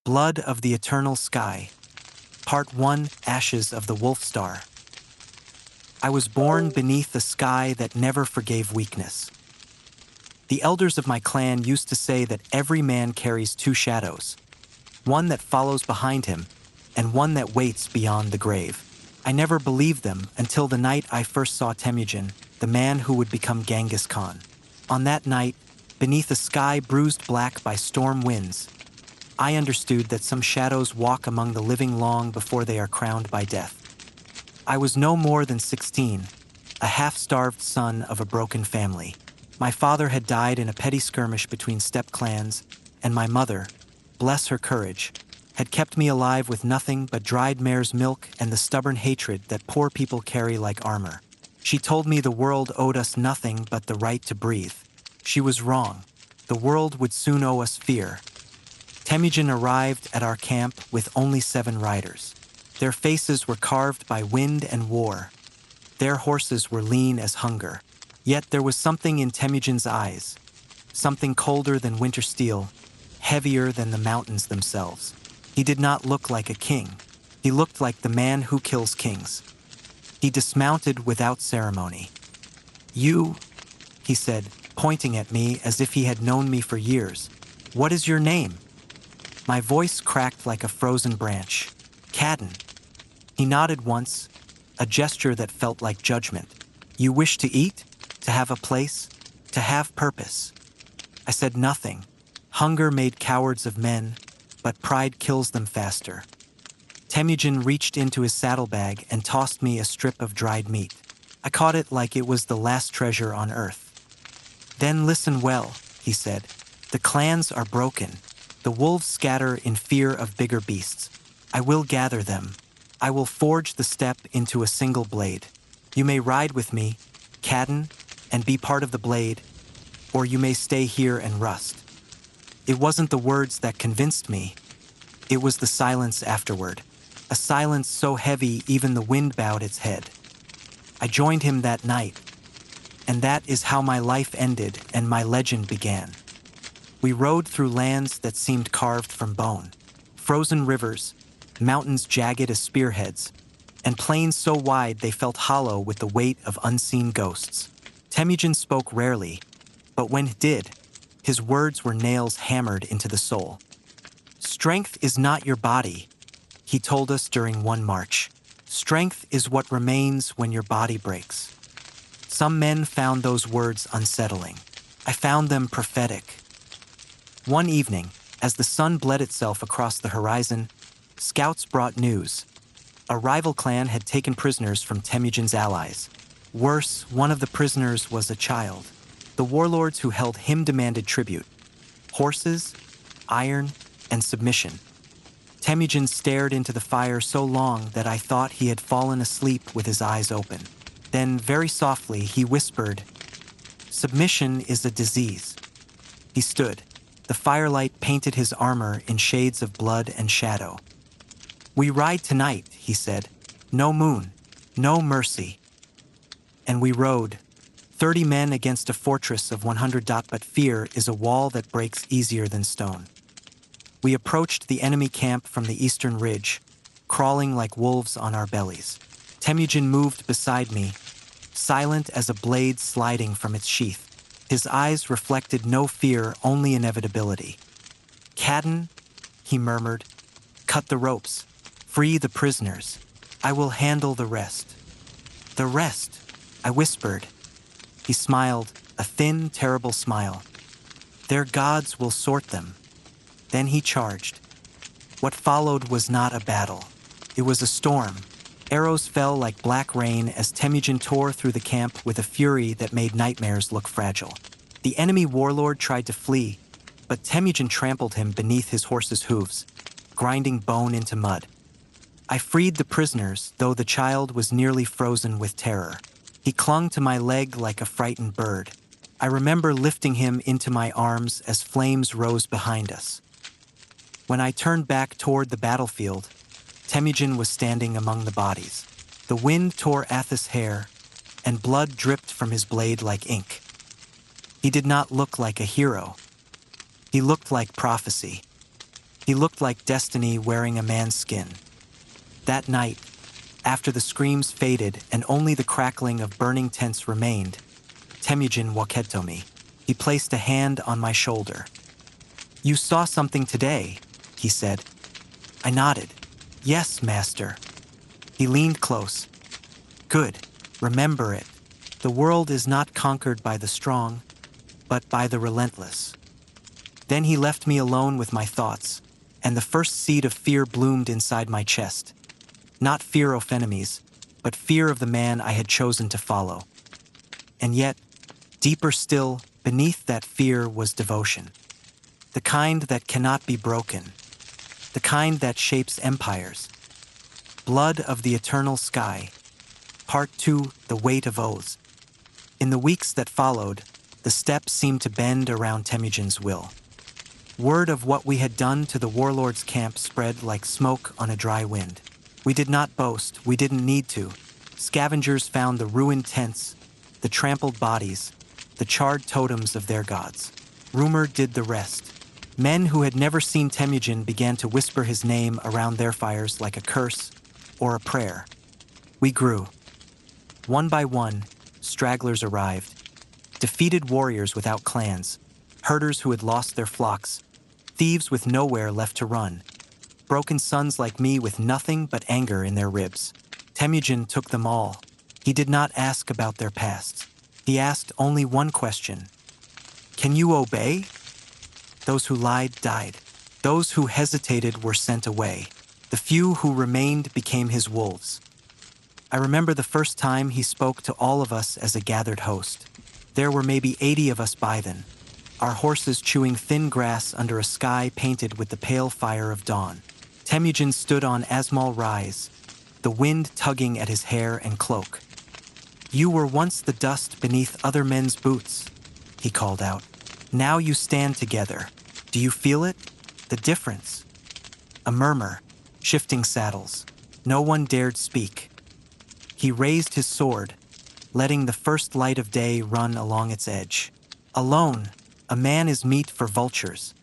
Blood of the Eternal Sky. Part 1, Ashes of the Wolf Star. I was born beneath a sky that never forgave weakness. The elders of my clan used to say that every man carries two shadows, one that follows behind him and one that waits beyond the grave. I never believed them until the night I first saw Temujin, the man who would become Genghis Khan. On that night, beneath a sky bruised black by storm winds, I understood that some shadows walk among the living long before they are crowned by death. I was no more than 16, a half-starved son of a broken family. My father had died in a petty skirmish between steppe clans, and my mother, bless her courage, had kept me alive with nothing but dried mare's milk and the stubborn hatred that poor people carry like armor. She told me the world owed us nothing but the right to breathe. She was wrong. The world would soon owe us fear. Temujin arrived at our camp with only 7 riders. Their faces were carved by wind and war. Their horses were lean as hunger. Yet there was something in Temujin's eyes, something colder than winter steel, heavier than the mountains themselves. He did not look like a king. He looked like the man who kills kings. He dismounted without ceremony. "You," he said, pointing at me as if he had known me for years. "What is your name?" My voice cracked like a frozen branch. "Cadden." He nodded once, a gesture that felt like judgment. "You wish to eat? To have a place? To have purpose?" I said nothing. Hunger made cowards of men, but pride kills them faster. Temujin reached into his saddlebag and tossed me a strip of dried meat. I caught it like it was the last treasure on earth. "Then listen well," he said. "The clans are broken. The wolves scatter in fear of bigger beasts. I will gather them. I will forge the steppe into a single blade. You may ride with me, Cadden, and be part of the blade, or you may stay here and rust." It wasn't the words that convinced me. It was the silence afterward, a silence so heavy even the wind bowed its head. I joined him that night, and that is how my life ended and my legend began. We rode through lands that seemed carved from bone, frozen rivers, mountains jagged as spearheads, and plains so wide they felt hollow with the weight of unseen ghosts. Temujin spoke rarely, but when he did, his words were nails hammered into the soul. "Strength is not your body," he told us during one march. "Strength is what remains when your body breaks." Some men found those words unsettling. I found them prophetic. One evening, as the sun bled itself across the horizon, scouts brought news. A rival clan had taken prisoners from Temujin's allies. Worse, one of the prisoners was a child. The warlords who held him demanded tribute: horses, iron, and submission. Temujin stared into the fire so long that I thought he had fallen asleep with his eyes open. Then, very softly, he whispered, "Submission is a disease." He stood. The firelight painted his armor in shades of blood and shadow. "We ride tonight," he said. "No moon, no mercy." And we rode. 30 men against a fortress of 100. But fear is a wall that breaks easier than stone. We approached the enemy camp from the eastern ridge, crawling like wolves on our bellies. Temujin moved beside me, silent as a blade sliding from its sheath. His eyes reflected no fear, only inevitability. "Cadden," he murmured, "cut the ropes. Free the prisoners. I will handle the rest." "The rest," I whispered. He smiled, a thin, terrible smile. "Their gods will sort them." Then he charged. What followed was not a battle. It was a storm. Arrows fell like black rain as Temujin tore through the camp with a fury that made nightmares look fragile. The enemy warlord tried to flee, but Temujin trampled him beneath his horse's hooves, grinding bone into mud. I freed the prisoners, though the child was nearly frozen with terror. He clung to my leg like a frightened bird. I remember lifting him into my arms as flames rose behind us. When I turned back toward the battlefield, Temujin was standing among the bodies. The wind tore Athos' hair, and blood dripped from his blade like ink. He did not look like a hero. He looked like prophecy. He looked like destiny wearing a man's skin. That night, after the screams faded and only the crackling of burning tents remained, Temujin waketo me. He placed a hand on my shoulder. "You saw something today," he said. I nodded. "Yes, master." He leaned close. "Good. Remember it. The world is not conquered by the strong, but by the relentless." Then he left me alone with my thoughts, and the first seed of fear bloomed inside my chest. Not fear of enemies, but fear of the man I had chosen to follow. And yet, deeper still, beneath that fear was devotion. The kind that cannot be broken. The kind that shapes empires. Blood of the Eternal Sky. Part 2, The Weight of Oaths. In the weeks that followed, the steppe seemed to bend around Temujin's will. Word of what we had done to the warlord's camp spread like smoke on a dry wind. We did not boast, we didn't need to. Scavengers found the ruined tents, the trampled bodies, the charred totems of their gods. Rumor did the rest. Men who had never seen Temujin began to whisper his name around their fires like a curse or a prayer. We grew. One by one, stragglers arrived. Defeated warriors without clans, herders who had lost their flocks, thieves with nowhere left to run, broken sons like me with nothing but anger in their ribs. Temujin took them all. He did not ask about their pasts. He asked only one question. "Can you obey?" Those who lied died. Those who hesitated were sent away. The few who remained became his wolves. I remember the first time he spoke to all of us as a gathered host. There were maybe 80 of us by then, our horses chewing thin grass under a sky painted with the pale fire of dawn. Temujin stood on Asmal Rise, the wind tugging at his hair and cloak. "You were once the dust beneath other men's boots," he called out. "Now you stand together. Do you feel it? The difference?" A murmur, shifting saddles. No one dared speak. He raised his sword, letting the first light of day run along its edge. "Alone, a man is meat for vultures.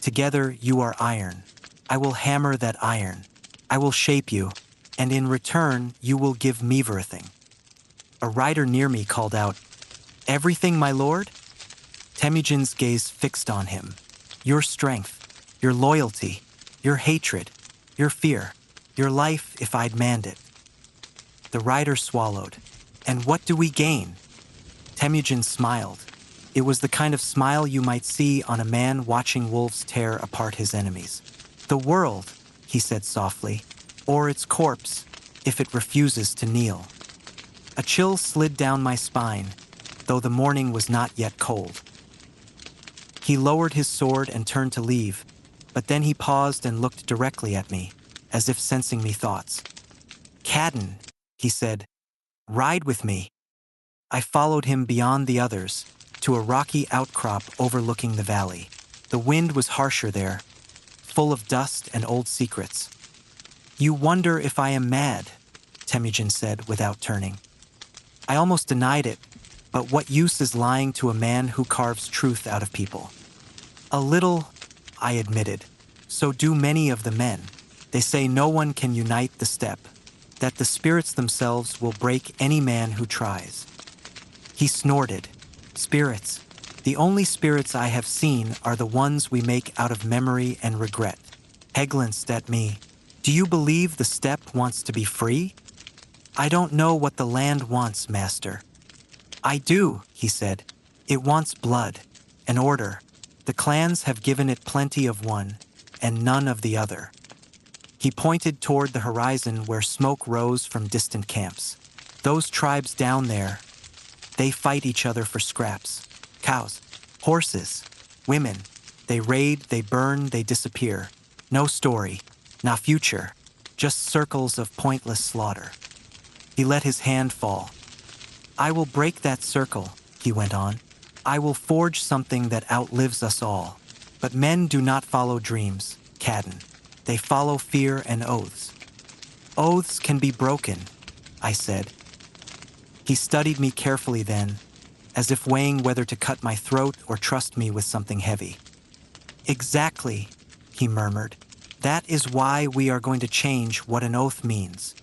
Together you are iron. I will hammer that iron. I will shape you, and in return you will give me everything." A rider near me called out, "Everything, my lord?" Temujin's gaze fixed on him. "Your strength, your loyalty, your hatred, your fear, your life if I'd manned it." The rider swallowed. "And what do we gain?" Temujin smiled. It was the kind of smile you might see on a man watching wolves tear apart his enemies. "The world," he said softly, "or its corpse, if it refuses to kneel." A chill slid down my spine, though the morning was not yet cold. He lowered his sword and turned to leave, but then he paused and looked directly at me, as if sensing me thoughts. "Cadden," he said, "ride with me." I followed him beyond the others, to a rocky outcrop overlooking the valley. The wind was harsher there, full of dust and old secrets. "You wonder if I am mad," Temujin said without turning. I almost denied it, but what use is lying to a man who carves truth out of people? "A little," I admitted. "So do many of the men. They say no one can unite the steppe, that the spirits themselves will break any man who tries." He snorted. "Spirits. The only spirits I have seen are the ones we make out of memory and regret." He glanced at me. "Do you believe the steppe wants to be free?" "I don't know what the land wants, master." "I do," he said. "It wants blood, and order. The clans have given it plenty of one, and none of the other." He pointed toward the horizon where smoke rose from distant camps. "Those tribes down there, they fight each other for scraps. Cows, horses, women. They raid, they burn, they disappear. No story, no future, just circles of pointless slaughter." He let his hand fall. "I will break that circle," he went on. "I will forge something that outlives us all. But men do not follow dreams, Cadden. They follow fear and oaths." "Oaths can be broken," I said. He studied me carefully then, as if weighing whether to cut my throat or trust me with something heavy. "Exactly," he murmured. That is why we are going to change what an oath means.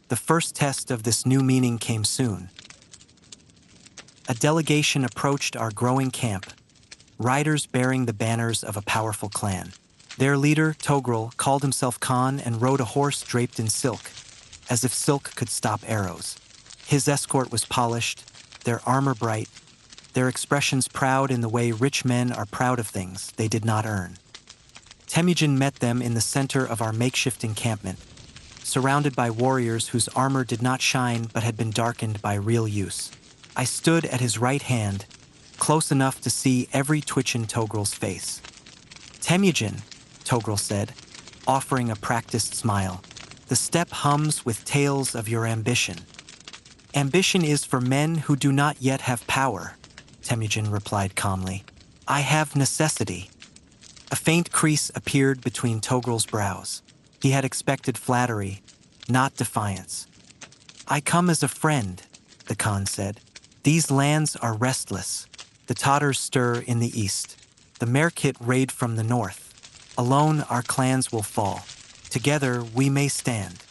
The first test of this new meaning came soon. A delegation approached our growing camp, riders bearing the banners of a powerful clan. Their leader, Togrul, called himself Khan and rode a horse draped in silk, as if silk could stop arrows. His escort was polished, their armor bright, their expressions proud in the way rich men are proud of things they did not earn. Temujin met them in the center of our makeshift encampment, surrounded by warriors whose armor did not shine but had been darkened by real use. I stood at his right hand, close enough to see every twitch in Togrul's face. Temujin, Togrul said, offering a practiced smile, the steppe hums with tales of your ambition. Ambition is for men who do not yet have power, Temujin replied calmly. I have necessity. A faint crease appeared between Togrul's brows. He had expected flattery, not defiance. I come as a friend, the Khan said. These lands are restless. The Tatars stir in the east. The Merkit raid from the north. Alone our clans will fall. Together we may stand.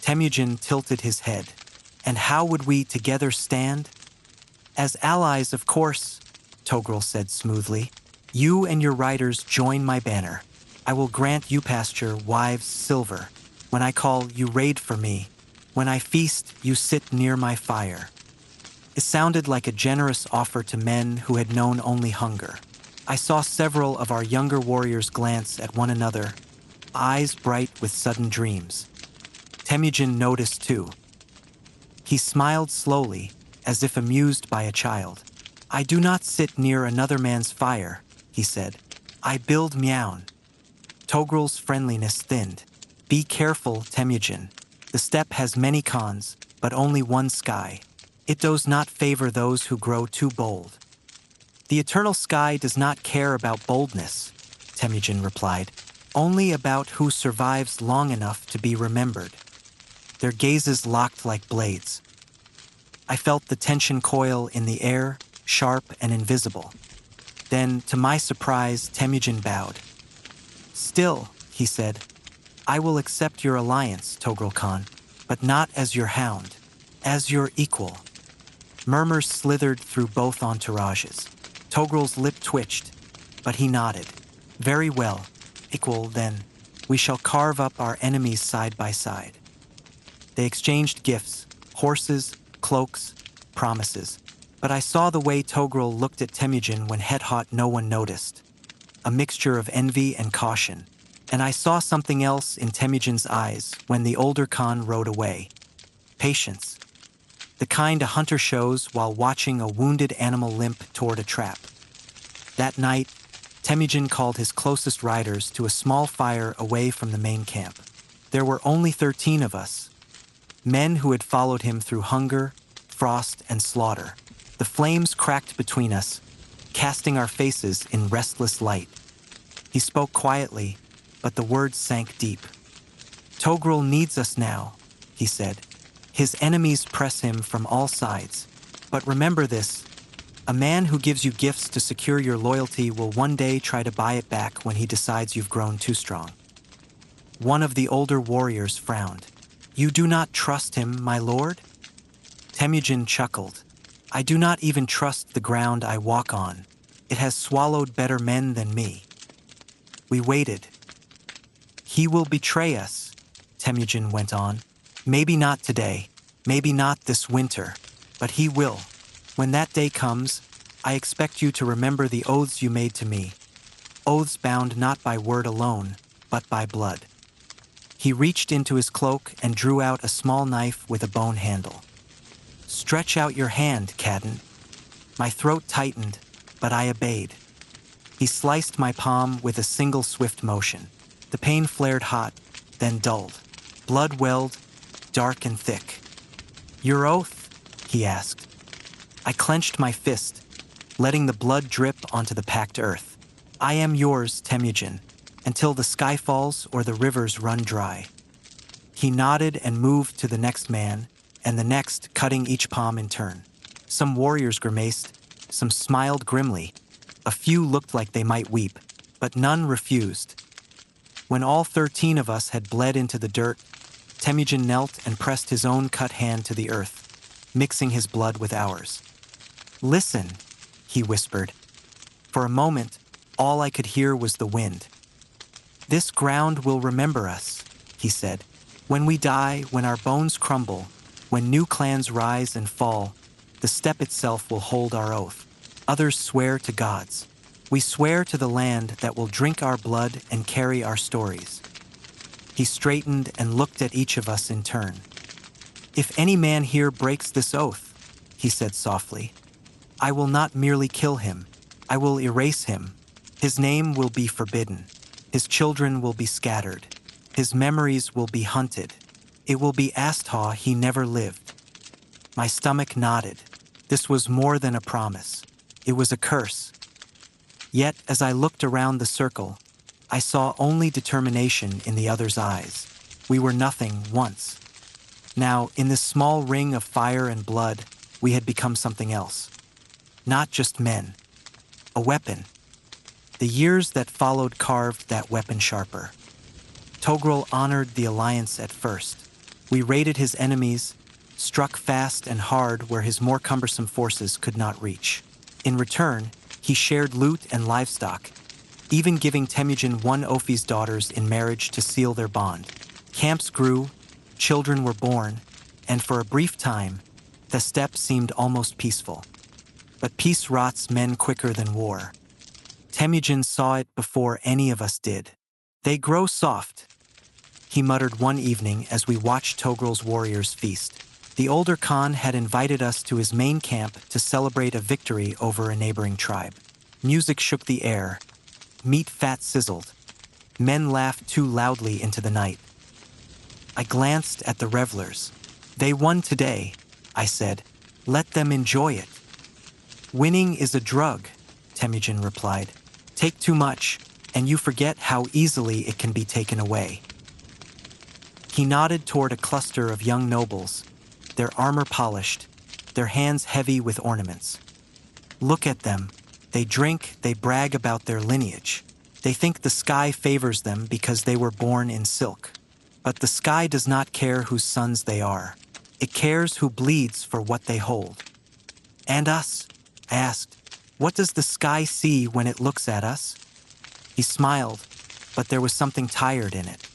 Temujin tilted his head. And how would we together stand? As allies, of course, Togrul said smoothly. You and your riders join my banner. I will grant you pasture, wives, silver. When I call, you raid for me. When I feast, you sit near my fire. It sounded like a generous offer to men who had known only hunger. I saw several of our younger warriors glance at one another, eyes bright with sudden dreams. Temujin noticed too. He smiled slowly, as if amused by a child. I do not sit near another man's fire, he said. I build Miaoun. Togrul's friendliness thinned. Be careful, Temujin. The steppe has many khans, but only one sky. It does not favor those who grow too bold. The eternal sky does not care about boldness, Temujin replied, only about who survives long enough to be remembered. Their gazes locked like blades. I felt the tension coil in the air, sharp and invisible. Then, to my surprise, Temujin bowed. Still, he said, I will accept your alliance, Togrul Khan, but not as your hound, as your equal. Murmurs slithered through both entourages. Togrul's lip twitched, but he nodded. Very well, equal then. We shall carve up our enemies side by side. They exchanged gifts, horses, cloaks, promises. But I saw the way Togrul looked at Temujin when head-hot no one noticed. A mixture of envy and caution. And I saw something else in Temujin's eyes when the older Khan rode away. Patience. The kind a hunter shows while watching a wounded animal limp toward a trap. That night, Temujin called his closest riders to a small fire away from the main camp. There were only 13 of us, men who had followed him through hunger, frost, and slaughter. The flames cracked between us, casting our faces in restless light. He spoke quietly, but the words sank deep. Togrul needs us now, he said. His enemies press him from all sides. But remember this, a man who gives you gifts to secure your loyalty will one day try to buy it back when he decides you've grown too strong. One of the older warriors frowned. You do not trust him, my lord? Temujin chuckled. I do not even trust the ground I walk on. It has swallowed better men than me. We waited. He will betray us, Temujin went on. Maybe not today, maybe not this winter, but he will. When that day comes, I expect you to remember the oaths you made to me. Oaths bound not by word alone, but by blood. He reached into his cloak and drew out a small knife with a bone handle. Stretch out your hand, Cadden. My throat tightened, but I obeyed. He sliced my palm with a single swift motion. The pain flared hot, then dulled. Blood welled, dark and thick. Your oath? He asked. I clenched my fist, letting the blood drip onto the packed earth. I am yours, Temujin, until the sky falls or the rivers run dry. He nodded and moved to the next man, and the next, cutting each palm in turn. Some warriors grimaced, some smiled grimly. A few looked like they might weep, but none refused. When all 13 of us had bled into the dirt, Temujin knelt and pressed his own cut hand to the earth, mixing his blood with ours. "Listen," he whispered. For a moment, all I could hear was the wind. "This ground will remember us," he said. "When we die, when our bones crumble, when new clans rise and fall, the steppe itself will hold our oath. Others swear to gods. We swear to the land that will drink our blood and carry our stories." He straightened and looked at each of us in turn. "If any man here breaks this oath," he said softly, "I will not merely kill him, I will erase him. His name will be forbidden. His children will be scattered. His memories will be hunted. It will be Astha he never lived." My stomach nodded. This was more than a promise. It was a curse. Yet, as I looked around the circle, I saw only determination in the other's eyes. We were nothing once. Now, in this small ring of fire and blood, we had become something else. Not just men. A weapon. The years that followed carved that weapon sharper. Togrul honored the alliance at first. We raided his enemies, struck fast and hard where his more cumbersome forces could not reach. In return, he shared loot and livestock, even giving Temujin one Ophi's daughters in marriage to seal their bond. Camps grew, children were born, and for a brief time, the steppe seemed almost peaceful. But peace rots men quicker than war. Temujin saw it before any of us did. "They grow soft," he muttered one evening as we watched Togrul's warriors feast. The older Khan had invited us to his main camp to celebrate a victory over a neighboring tribe. Music shook the air. Meat fat sizzled. Men laughed too loudly into the night. I glanced at the revelers. "They won today," I said. "Let them enjoy it." "Winning is a drug," Temujin replied. "Take too much, and you forget how easily it can be taken away." He nodded toward a cluster of young nobles, their armor polished, their hands heavy with ornaments. "Look at them. They drink, they brag about their lineage. They think the sky favors them because they were born in silk. But the sky does not care whose sons they are. It cares who bleeds for what they hold." "And us?" I asked. "What does the sky see when it looks at us?" He smiled, but there was something tired in it.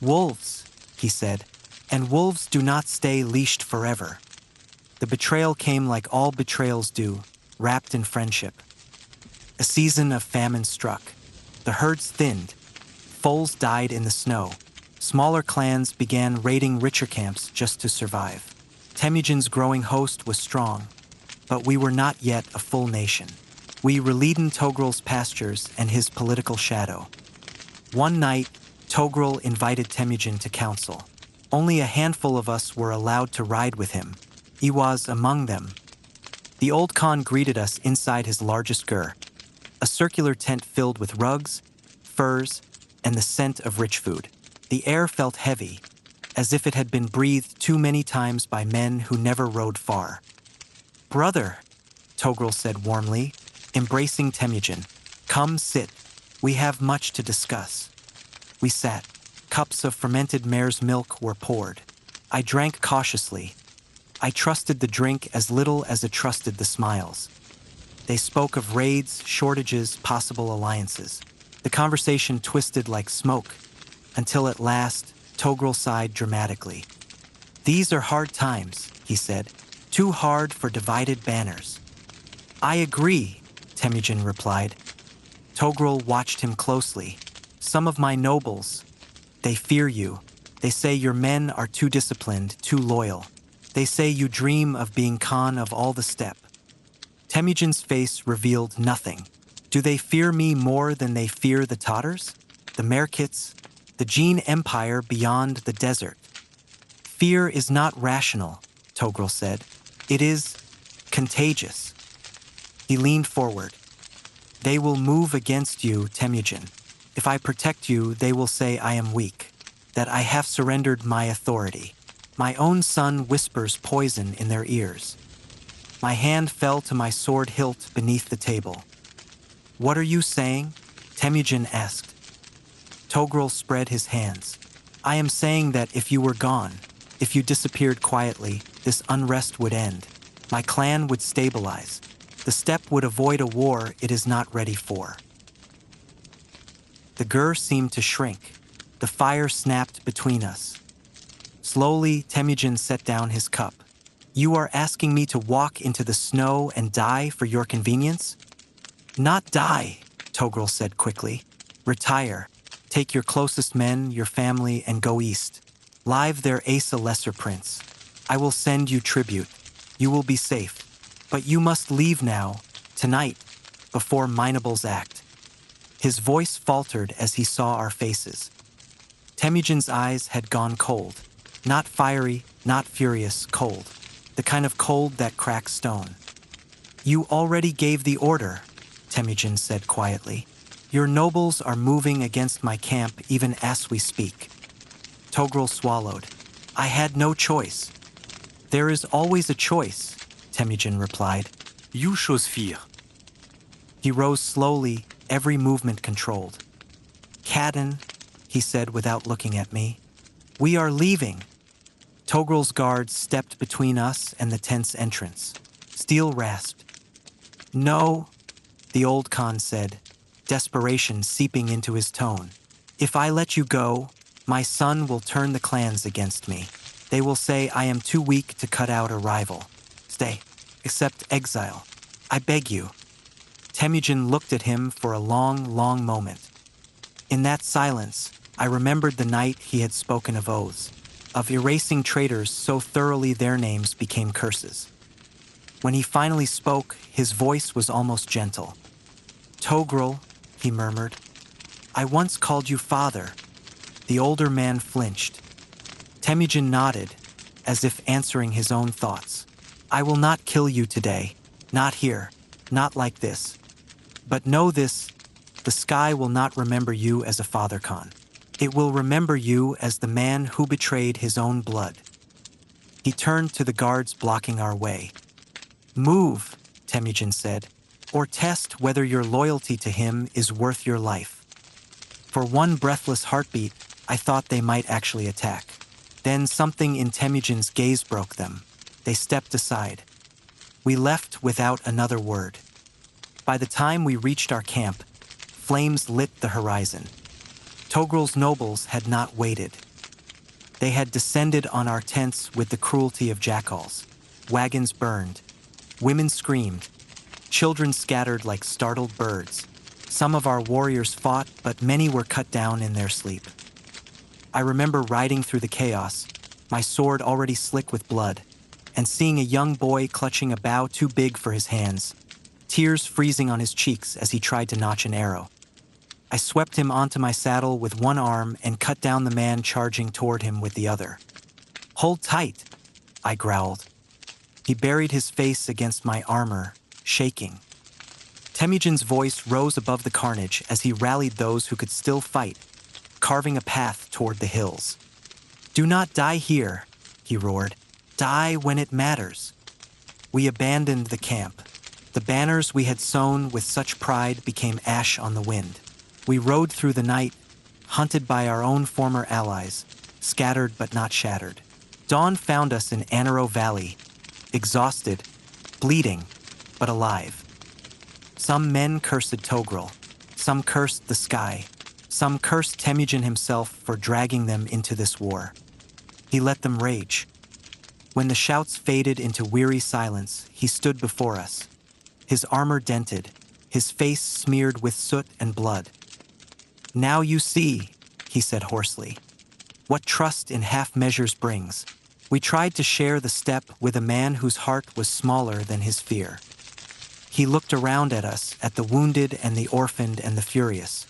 "Wolves," he said, "and wolves do not stay leashed forever." The betrayal came like all betrayals do, wrapped in friendship. A season of famine struck. The herds thinned. Foals died in the snow. Smaller clans began raiding richer camps just to survive. Temujin's growing host was strong, but we were not yet a full nation. We relied Togrul's pastures and his political shadow. One night, Togrul invited Temujin to council. Only a handful of us were allowed to ride with him. He was among them. The old Khan greeted us inside his largest gur, a circular tent filled with rugs, furs, and the scent of rich food. The air felt heavy, as if it had been breathed too many times by men who never rode far. "Brother," Togrul said warmly, embracing Temujin, "come sit. We have much to discuss." We sat. Cups of fermented mare's milk were poured. I drank cautiously. I trusted the drink as little as it trusted the smiles. They spoke of raids, shortages, possible alliances. The conversation twisted like smoke, until at last, Togrul sighed dramatically. "These are hard times," he said. "Too hard for divided banners." "I agree," Temujin replied. Togrul watched him closely. "Some of my nobles, they fear you. They say your men are too disciplined, too loyal. They say you dream of being Khan of all the steppe." Temujin's face revealed nothing. "Do they fear me more than they fear the Tatars, the Merkits, the Gene Empire beyond the desert?" "Fear is not rational," Togrul said. "It is contagious." He leaned forward. "They will move against you, Temujin. If I protect you, they will say I am weak, that I have surrendered my authority. My own son whispers poison in their ears." My hand fell to my sword hilt beneath the table. "What are you saying?" Temujin asked. Togrul spread his hands. I am saying that if you were gone, if you disappeared quietly, this unrest would end. My clan would stabilize. The steppe would avoid a war it is not ready for. The gur seemed to shrink. The fire snapped between us. Slowly, Temujin set down his cup. You are asking me to walk into the snow and die for your convenience? Not die, Togrul said quickly. Retire. Take your closest men, your family, and go east. Live there Asa Lesser Prince. I will send you tribute. You will be safe. But you must leave now, tonight, before Minables act. His voice faltered as he saw our faces. Temujin's eyes had gone cold. Not fiery, not furious, cold. The kind of cold that cracks stone. You already gave the order, Temujin said quietly. Your nobles are moving against my camp even as we speak. Togrul swallowed. I had no choice. There is always a choice, Temujin replied. You chose fear. He rose slowly, every movement controlled. Kaden, he said without looking at me. We are leaving. Togrul's guards stepped between us and the tent's entrance. Steel rasped. No, the old Khan said, desperation seeping into his tone. If I let you go, my son will turn the clans against me. They will say I am too weak to cut out a rival. Stay, accept exile. I beg you. Temujin looked at him for a long, long moment. In that silence, I remembered the night he had spoken of oaths, of erasing traitors so thoroughly their names became curses. When he finally spoke, his voice was almost gentle. Togrul, he murmured, I once called you father. The older man flinched. Temujin nodded, as if answering his own thoughts. I will not kill you today. Not here. Not like this. But know this, the sky will not remember you as a father Khan. It will remember you as the man who betrayed his own blood. He turned to the guards blocking our way. Move, Temujin said, or test whether your loyalty to him is worth your life. For one breathless heartbeat, I thought they might actually attack. Then something in Temujin's gaze broke them. They stepped aside. We left without another word. By the time we reached our camp, flames lit the horizon. Togrul's nobles had not waited. They had descended on our tents with the cruelty of jackals. Wagons burned. Women screamed. Children scattered like startled birds. Some of our warriors fought, but many were cut down in their sleep. I remember riding through the chaos, my sword already slick with blood, and seeing a young boy clutching a bow too big for his hands, tears freezing on his cheeks as he tried to notch an arrow. I swept him onto my saddle with one arm and cut down the man charging toward him with the other. Hold tight, I growled. He buried his face against my armor, shaking. Temujin's voice rose above the carnage as he rallied those who could still fight, carving a path toward the hills. Do not die here, he roared. Die when it matters. We abandoned the camp. The banners we had sown with such pride became ash on the wind. We rode through the night, hunted by our own former allies, scattered but not shattered. Dawn found us in Anaro Valley, exhausted, bleeding, but alive. Some men cursed Togrul, some cursed the sky, some cursed Temujin himself for dragging them into this war. He let them rage. When the shouts faded into weary silence, he stood before us, his armor dented, his face smeared with soot and blood. Now you see, he said hoarsely, what trust in half measures brings. We tried to share the steppe with a man whose heart was smaller than his fear. He looked around at us, at the wounded and the orphaned and the furious.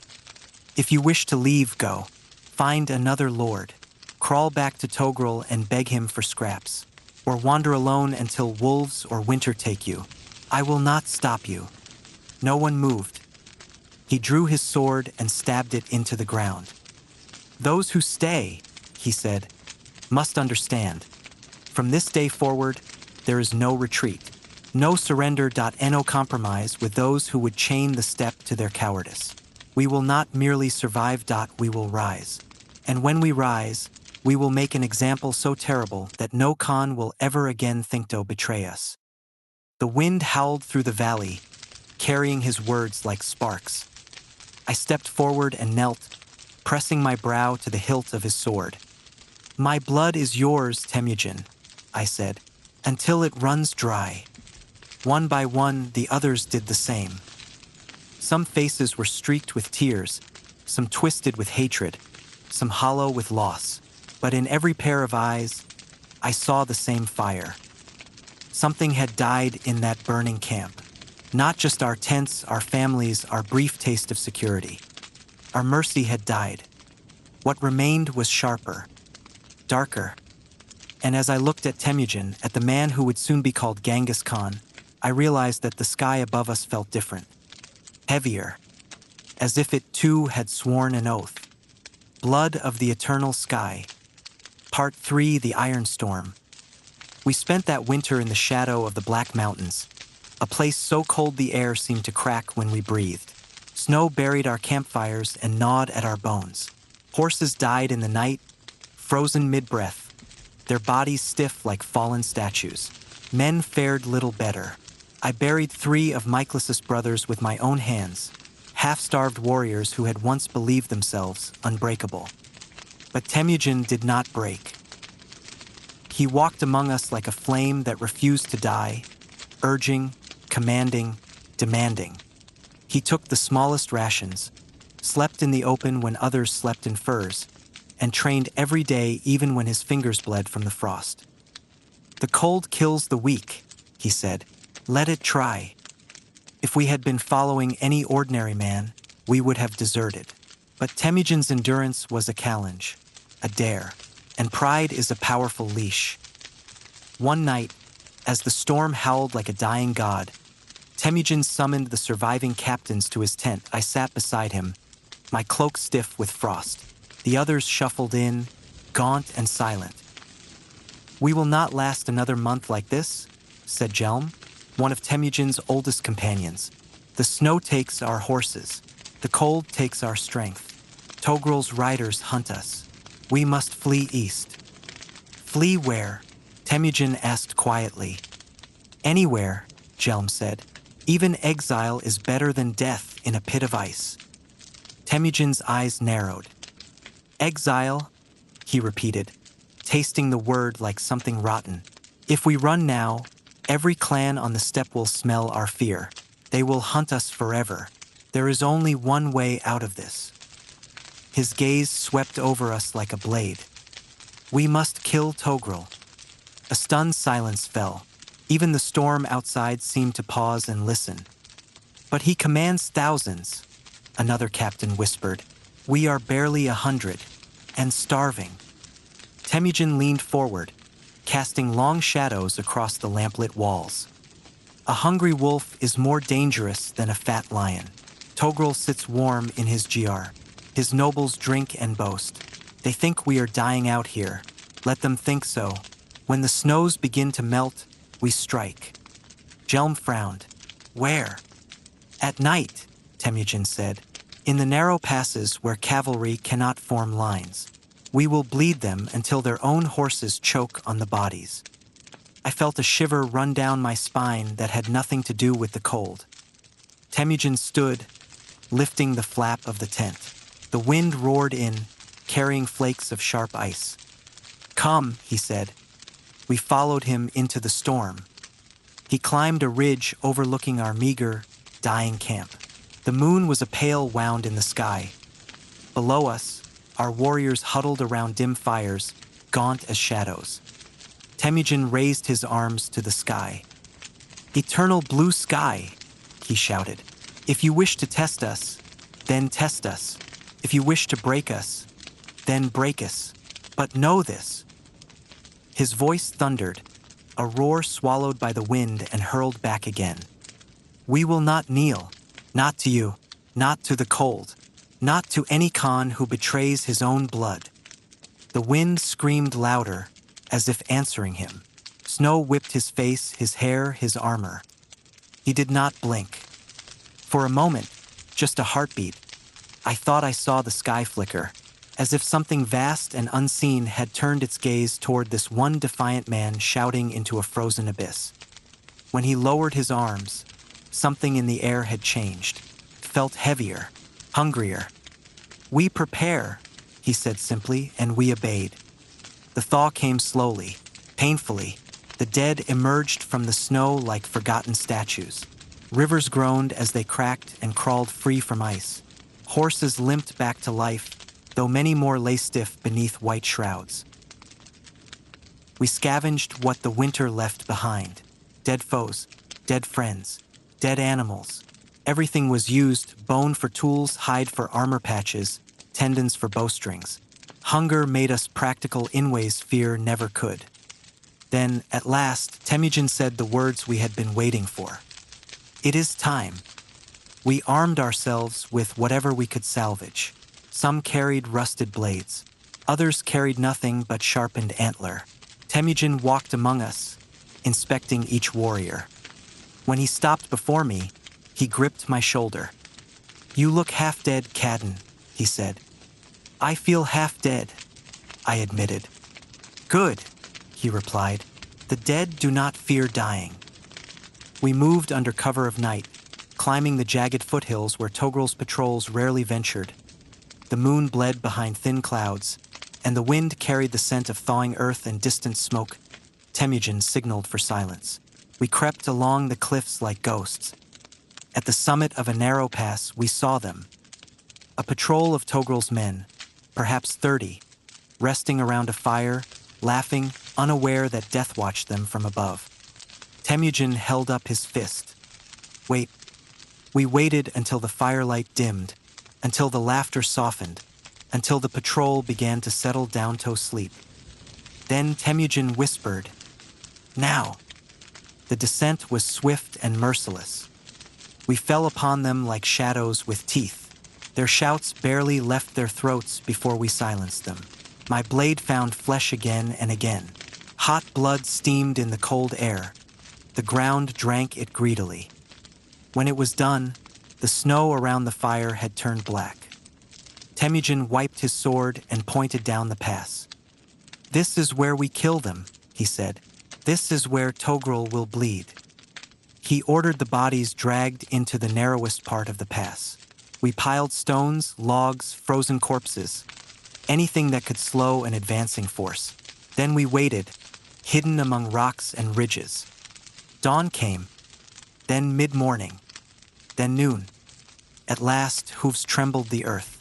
If you wish to leave, go. Find another lord. Crawl back to Togrul and beg him for scraps. Or wander alone until wolves or winter take you. I will not stop you. No one moved. He drew his sword and stabbed it into the ground. Those who stay, he said, must understand. From this day forward, there is no retreat. No surrender. No compromise with those who would chain the steppe to their cowardice. We will not merely survive. We will rise. And when we rise, we will make an example so terrible that no Khan will ever again think to betray us. The wind howled through the valley, carrying his words like sparks. I stepped forward and knelt, pressing my brow to the hilt of his sword. My blood is yours, Temujin, I said, until it runs dry. One by one, the others did the same. Some faces were streaked with tears, some twisted with hatred, some hollow with loss. But in every pair of eyes, I saw the same fire. Something had died in that burning camp. Not just our tents, our families, our brief taste of security. Our mercy had died. What remained was sharper, darker. And as I looked at Temujin, at the man who would soon be called Genghis Khan, I realized that the sky above us felt different. Heavier, as if it too had sworn an oath. Blood of the eternal sky. Part 3, The Iron Storm. We spent that winter in the shadow of the Black Mountains, a place so cold the air seemed to crack when we breathed. Snow buried our campfires and gnawed at our bones. Horses died in the night, frozen mid-breath, their bodies stiff like fallen statues. Men fared little better. I buried 3 of Michaelis' brothers with my own hands, half-starved warriors who had once believed themselves unbreakable. But Temujin did not break. He walked among us like a flame that refused to die, urging, commanding, demanding. He took the smallest rations, slept in the open when others slept in furs, and trained every day even when his fingers bled from the frost. The cold kills the weak, he said. Let it try. If we had been following any ordinary man, we would have deserted. But Temujin's endurance was a challenge, a dare, and pride is a powerful leash. One night, as the storm howled like a dying god, Temujin summoned the surviving captains to his tent. I sat beside him, my cloak stiff with frost. The others shuffled in, gaunt and silent. We will not last another month like this, said Jelm, one of Temujin's oldest companions. The snow takes our horses. The cold takes our strength. Togrul's riders hunt us. We must flee east. Flee where? Temujin asked quietly. Anywhere, Jelm said. Even exile is better than death in a pit of ice. Temujin's eyes narrowed. Exile, he repeated, tasting the word like something rotten. If we run now, every clan on the steppe will smell our fear. They will hunt us forever. There is only one way out of this. His gaze swept over us like a blade. We must kill Togrul. A stunned silence fell. Even the storm outside seemed to pause and listen. But he commands thousands, another captain whispered. We are barely 100, and starving. Temujin leaned forward, casting long shadows across the lamplit walls. A hungry wolf is more dangerous than a fat lion. Togrul sits warm in his GR. His nobles drink and boast. They think we are dying out here. Let them think so. When the snows begin to melt, we strike. Jelm frowned. Where? At night, Temujin said. In the narrow passes where cavalry cannot form lines. We will bleed them until their own horses choke on the bodies. I felt a shiver run down my spine that had nothing to do with the cold. Temujin stood, lifting the flap of the tent. The wind roared in, carrying flakes of sharp ice. Come, he said. We followed him into the storm. He climbed a ridge overlooking our meager, dying camp. The moon was a pale wound in the sky. Below us, our warriors huddled around dim fires, gaunt as shadows. Temujin raised his arms to the sky. Eternal blue sky, he shouted. If you wish to test us, then test us. If you wish to break us, then break us. But know this. His voice thundered, a roar swallowed by the wind and hurled back again. We will not kneel, not to you, not to the cold, not to any Khan who betrays his own blood. The wind screamed louder, as if answering him. Snow whipped his face, his hair, his armor. He did not blink. For a moment, just a heartbeat, I thought I saw the sky flicker, as if something vast and unseen had turned its gaze toward this one defiant man shouting into a frozen abyss. When he lowered his arms, something in the air had changed, felt heavier, hungrier. "We prepare," he said simply, and we obeyed. The thaw came slowly, painfully. The dead emerged from the snow like forgotten statues. Rivers groaned as they cracked and crawled free from ice. Horses limped back to life, though many more lay stiff beneath white shrouds. We scavenged what the winter left behind. Dead foes, dead friends, dead animals. Everything was used, bone for tools, hide for armor patches, tendons for bowstrings. Hunger made us practical in ways fear never could. Then, at last, Temujin said the words we had been waiting for. "It is time." We armed ourselves with whatever we could salvage. Some carried rusted blades. Others carried nothing but sharpened antler. Temujin walked among us, inspecting each warrior. When he stopped before me, he gripped my shoulder. "You look half dead, Cadden," he said. "I feel half dead," I admitted. "Good," he replied. "The dead do not fear dying." We moved under cover of night, climbing the jagged foothills where Togrul's patrols rarely ventured. The moon bled behind thin clouds, and the wind carried the scent of thawing earth and distant smoke. Temujin signaled for silence. We crept along the cliffs like ghosts. At the summit of a narrow pass, we saw them. A patrol of Togrul's men, perhaps 30, resting around a fire, laughing, unaware that death watched them from above. Temujin held up his fist. "Wait." We waited until the firelight dimmed, until the laughter softened, until the patrol began to settle down to sleep. Then Temujin whispered, "Now." The descent was swift and merciless. We fell upon them like shadows with teeth. Their shouts barely left their throats before we silenced them. My blade found flesh again and again. Hot blood steamed in the cold air. The ground drank it greedily. When it was done, the snow around the fire had turned black. Temujin wiped his sword and pointed down the pass. "This is where we kill them," he said. "This is where Togrul will bleed." He ordered the bodies dragged into the narrowest part of the pass. We piled stones, logs, frozen corpses, anything that could slow an advancing force. Then we waited, hidden among rocks and ridges. Dawn came, then mid-morning, then noon. At last, hooves trembled the earth.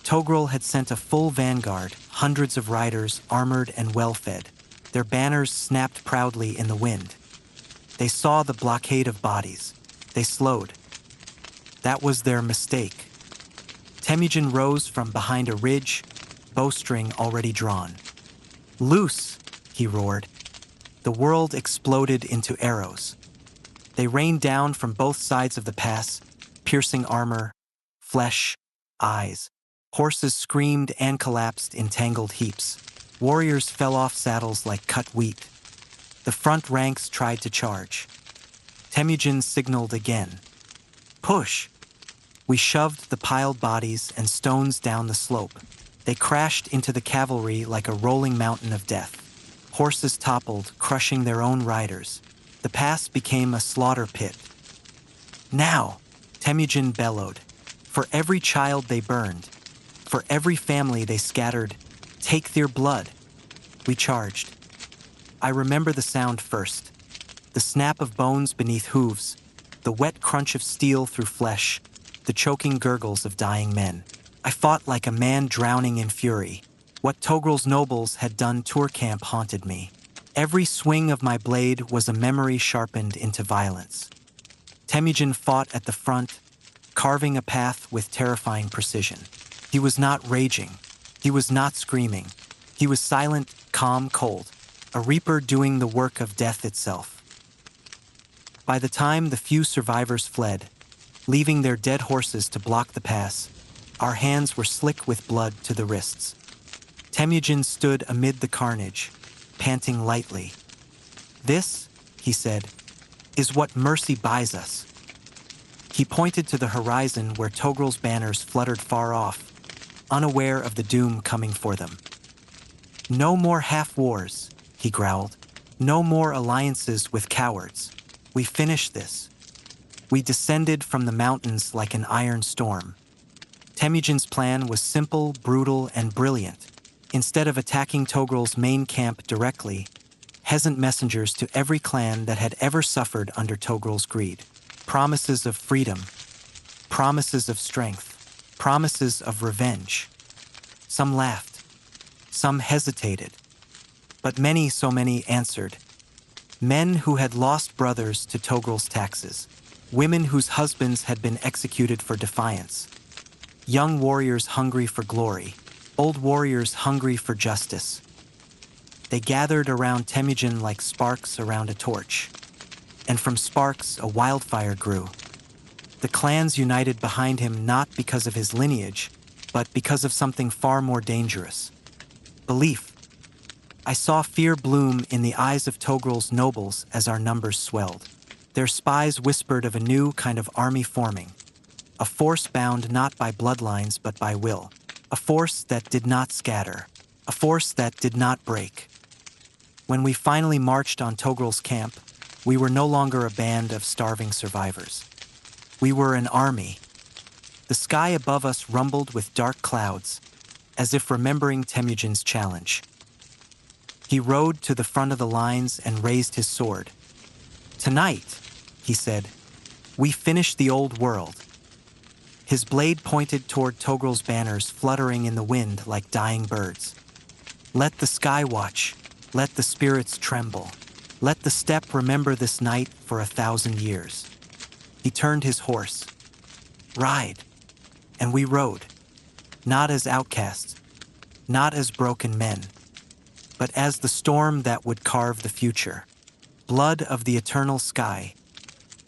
Togrul had sent a full vanguard, hundreds of riders, armored and well-fed. Their banners snapped proudly in the wind. They saw the blockade of bodies. They slowed. That was their mistake. Temujin rose from behind a ridge, bowstring already drawn. "Loose!" he roared. The world exploded into arrows. They rained down from both sides of the pass, piercing armor, flesh, eyes. Horses screamed and collapsed in tangled heaps. Warriors fell off saddles like cut wheat. The front ranks tried to charge. Temujin signaled again. "Push!" We shoved the piled bodies and stones down the slope. They crashed into the cavalry like a rolling mountain of death. Horses toppled, crushing their own riders. The pass became a slaughter pit. "Now!" Temujin bellowed. "For every child they burned, for every family they scattered, take their blood." We charged. I remember the sound first. The snap of bones beneath hooves, the wet crunch of steel through flesh, the choking gurgles of dying men. I fought like a man drowning in fury. What Togrul's nobles had done Tour Camp haunted me. Every swing of my blade was a memory sharpened into violence. Temujin fought at the front, carving a path with terrifying precision. He was not raging. He was not screaming. He was silent, calm, cold, a reaper doing the work of death itself. By the time the few survivors fled, leaving their dead horses to block the pass, our hands were slick with blood to the wrists. Temujin stood amid the carnage, panting lightly. "This," he said, "is what mercy buys us." He pointed to the horizon where Togrul's banners fluttered far off, unaware of the doom coming for them. "No more half-wars," he growled. "No more alliances with cowards. We finished this." We descended from the mountains like an iron storm. Temujin's plan was simple, brutal, and brilliant. Instead of attacking Togrul's main camp directly, he sent messengers to every clan that had ever suffered under Togrul's greed. Promises of freedom, promises of strength, promises of revenge. Some laughed, some hesitated, but many, so many answered. Men who had lost brothers to Togrul's taxes, women whose husbands had been executed for defiance, young warriors hungry for glory, old warriors hungry for justice. They gathered around Temujin like sparks around a torch, and from sparks a wildfire grew. The clans united behind him not because of his lineage, but because of something far more dangerous: belief. I saw fear bloom in the eyes of Togrul's nobles as our numbers swelled. Their spies whispered of a new kind of army forming, a force bound not by bloodlines but by will, a force that did not scatter, a force that did not break. When we finally marched on Togrul's camp, we were no longer a band of starving survivors. We were an army. The sky above us rumbled with dark clouds, as if remembering Temujin's challenge. He rode to the front of the lines and raised his sword. "Tonight," he said, "we finish the old world." His blade pointed toward Togrul's banners fluttering in the wind like dying birds. "Let the sky watch, let the spirits tremble, let the steppe remember this night for 1,000 years." He turned his horse. "Ride." And we rode, not as outcasts, not as broken men, but as the storm that would carve the future. Blood of the Eternal Sky.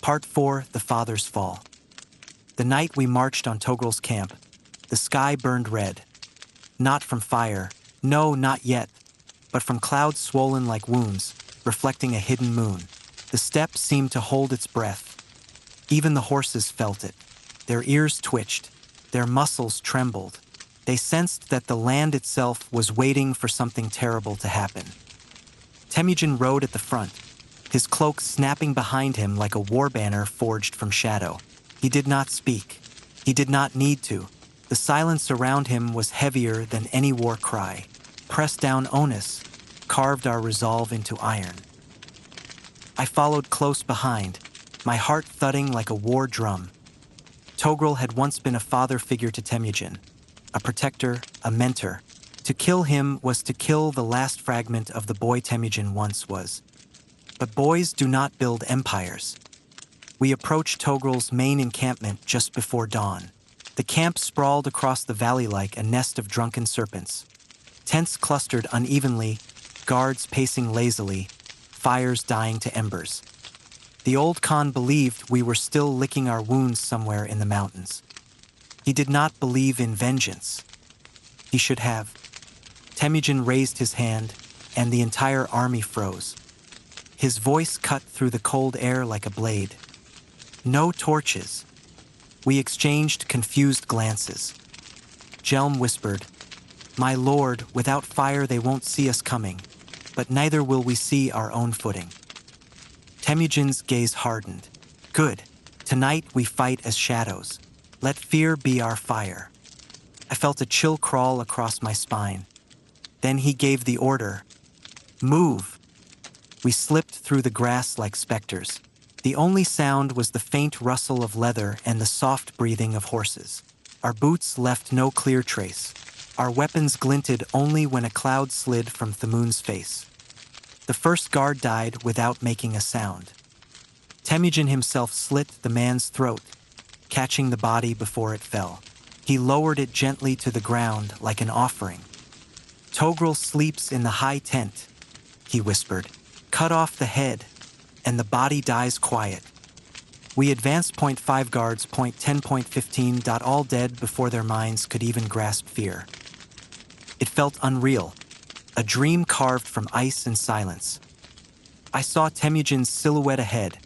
Part 4, The Father's Fall. The night we marched on Togrul's camp, the sky burned red. Not from fire, no, not yet, but from clouds swollen like wounds, reflecting a hidden moon. The steppe seemed to hold its breath. Even the horses felt it. Their ears twitched, their muscles trembled. They sensed that the land itself was waiting for something terrible to happen. Temujin rode at the front, his cloak snapping behind him like a war banner forged from shadow. He did not speak. He did not need to. The silence around him was heavier than any war cry. Press down onus, carved our resolve into iron. I followed close behind, my heart thudding like a war drum. Togrul had once been a father figure to Temujin, a protector, a mentor. To kill him was to kill the last fragment of the boy Temujin once was. But boys do not build empires. We approached Togrul's main encampment just before dawn. The camp sprawled across the valley like a nest of drunken serpents. Tents clustered unevenly, guards pacing lazily, fires dying to embers. The old Khan believed we were still licking our wounds somewhere in the mountains. He did not believe in vengeance. He should have. Temujin raised his hand, and the entire army froze. His voice cut through the cold air like a blade. "No torches." We exchanged confused glances. Jelm whispered, "My lord, without fire they won't see us coming, but neither will we see our own footing." Temujin's gaze hardened. "Good. Tonight we fight as shadows. Let fear be our fire." I felt a chill crawl across my spine. Then he gave the order, "Move." We slipped through the grass like specters. The only sound was the faint rustle of leather and the soft breathing of horses. Our boots left no clear trace. Our weapons glinted only when a cloud slid from Thamun's face. The first guard died without making a sound. Temujin himself slit the man's throat, catching the body before it fell. He lowered it gently to the ground like an offering. "Togrul sleeps in the high tent," he whispered. "Cut off the head, and the body dies quiet." We advanced 0.5 guards, 0.10, 0.15, all dead before their minds could even grasp fear. It felt unreal, a dream carved from ice and silence. I saw Temujin's silhouette ahead,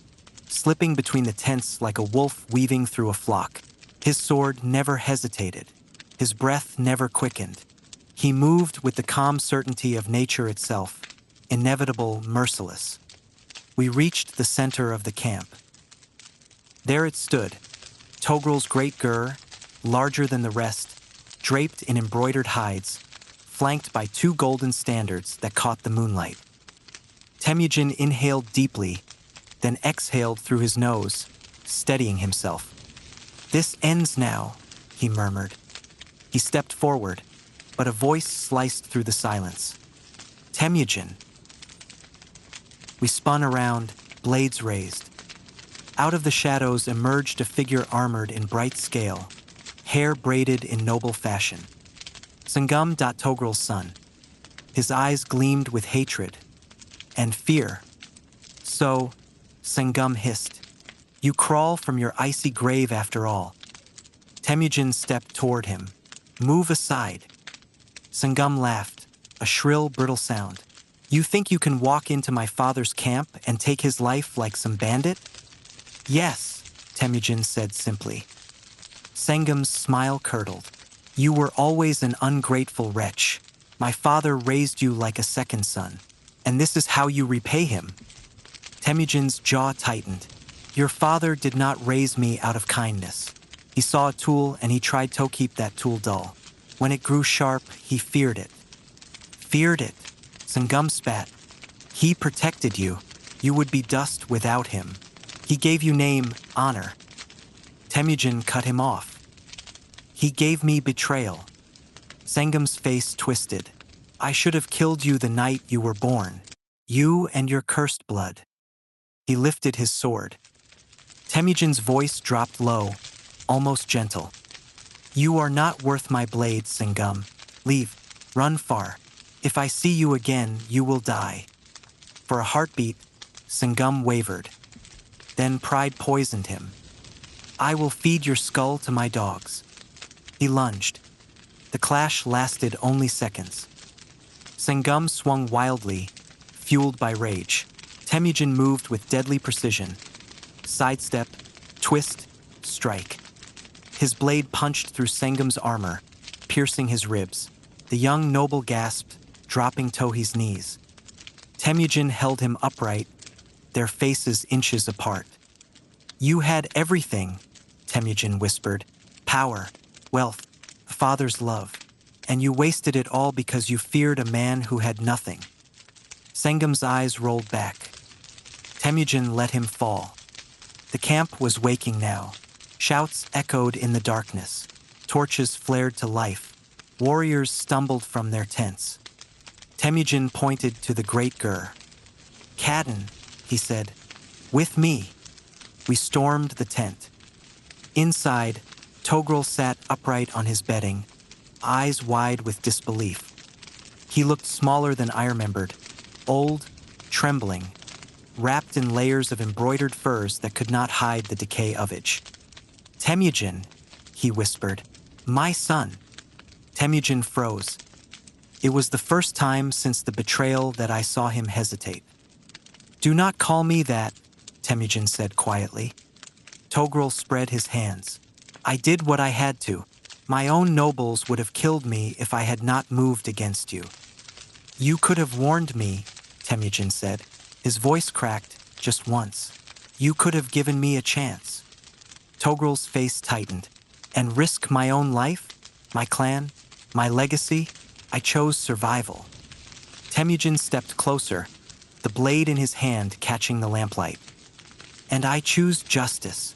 slipping between the tents like a wolf weaving through a flock. His sword never hesitated. His breath never quickened. He moved with the calm certainty of nature itself, inevitable, merciless. We reached the center of the camp. There it stood, Togrul's great gur, larger than the rest, draped in embroidered hides, flanked by two golden standards that caught the moonlight. Temujin inhaled deeply, then exhaled through his nose, steadying himself. "This ends now," he murmured. He stepped forward, but a voice sliced through the silence. "Temujin." We spun around, blades raised. Out of the shadows emerged a figure armored in bright scale, hair braided in noble fashion. Sangam Togrul's son. His eyes gleamed with hatred and fear. "So," Sangam hissed, "you crawl from your icy grave after all." Temujin stepped toward him. "Move aside." Sangam laughed, a shrill, brittle sound. "You think you can walk into my father's camp and take his life like some bandit?" "Yes," Temujin said simply. Sangam's smile curdled. "You were always an ungrateful wretch. My father raised you like a second son, and this is how you repay him." Temujin's jaw tightened. "Your father did not raise me out of kindness. He saw a tool and he tried to keep that tool dull. When it grew sharp, he feared it." "Feared it?" Sangam spat. "He protected you. You would be dust without him. He gave you name, honor." Temujin cut him off. "He gave me betrayal." Sangam's face twisted. "I should have killed you the night you were born. You and your cursed blood." He lifted his sword. Temujin's voice dropped low, almost gentle. "You are not worth my blade, Sangam. Leave. Run far. If I see you again, you will die." For a heartbeat, Sangam wavered. Then pride poisoned him. "I will feed your skull to my dogs." He lunged. The clash lasted only seconds. Sangam swung wildly, fueled by rage. Temujin moved with deadly precision. Sidestep, twist, strike. His blade punched through Sangam's armor, piercing his ribs. The young noble gasped, dropping Tohi's knees. Temujin held him upright, their faces inches apart. "You had everything," Temujin whispered. "Power, wealth, a father's love. And you wasted it all because you feared a man who had nothing." Sangam's eyes rolled back. Temujin let him fall. The camp was waking now. Shouts echoed in the darkness. Torches flared to life. Warriors stumbled from their tents. Temujin pointed to the great gur. "Kadin," he said, "with me." We stormed the tent. Inside, Togrul sat upright on his bedding, eyes wide with disbelief. He looked smaller than I remembered, old, trembling, wrapped in layers of embroidered furs that could not hide the decay of age. "Temujin," he whispered, "my son." Temujin froze. It was the first time since the betrayal that I saw him hesitate. "Do not call me that," Temujin said quietly. Togrul spread his hands. "I did what I had to. My own nobles would have killed me if I had not moved against you." "You could have warned me," Temujin said. His voice cracked just once. "You could have given me a chance." Togrul's face tightened. "And risk my own life? My clan? My legacy? I chose survival." Temujin stepped closer, the blade in his hand catching the lamplight. "And I choose justice."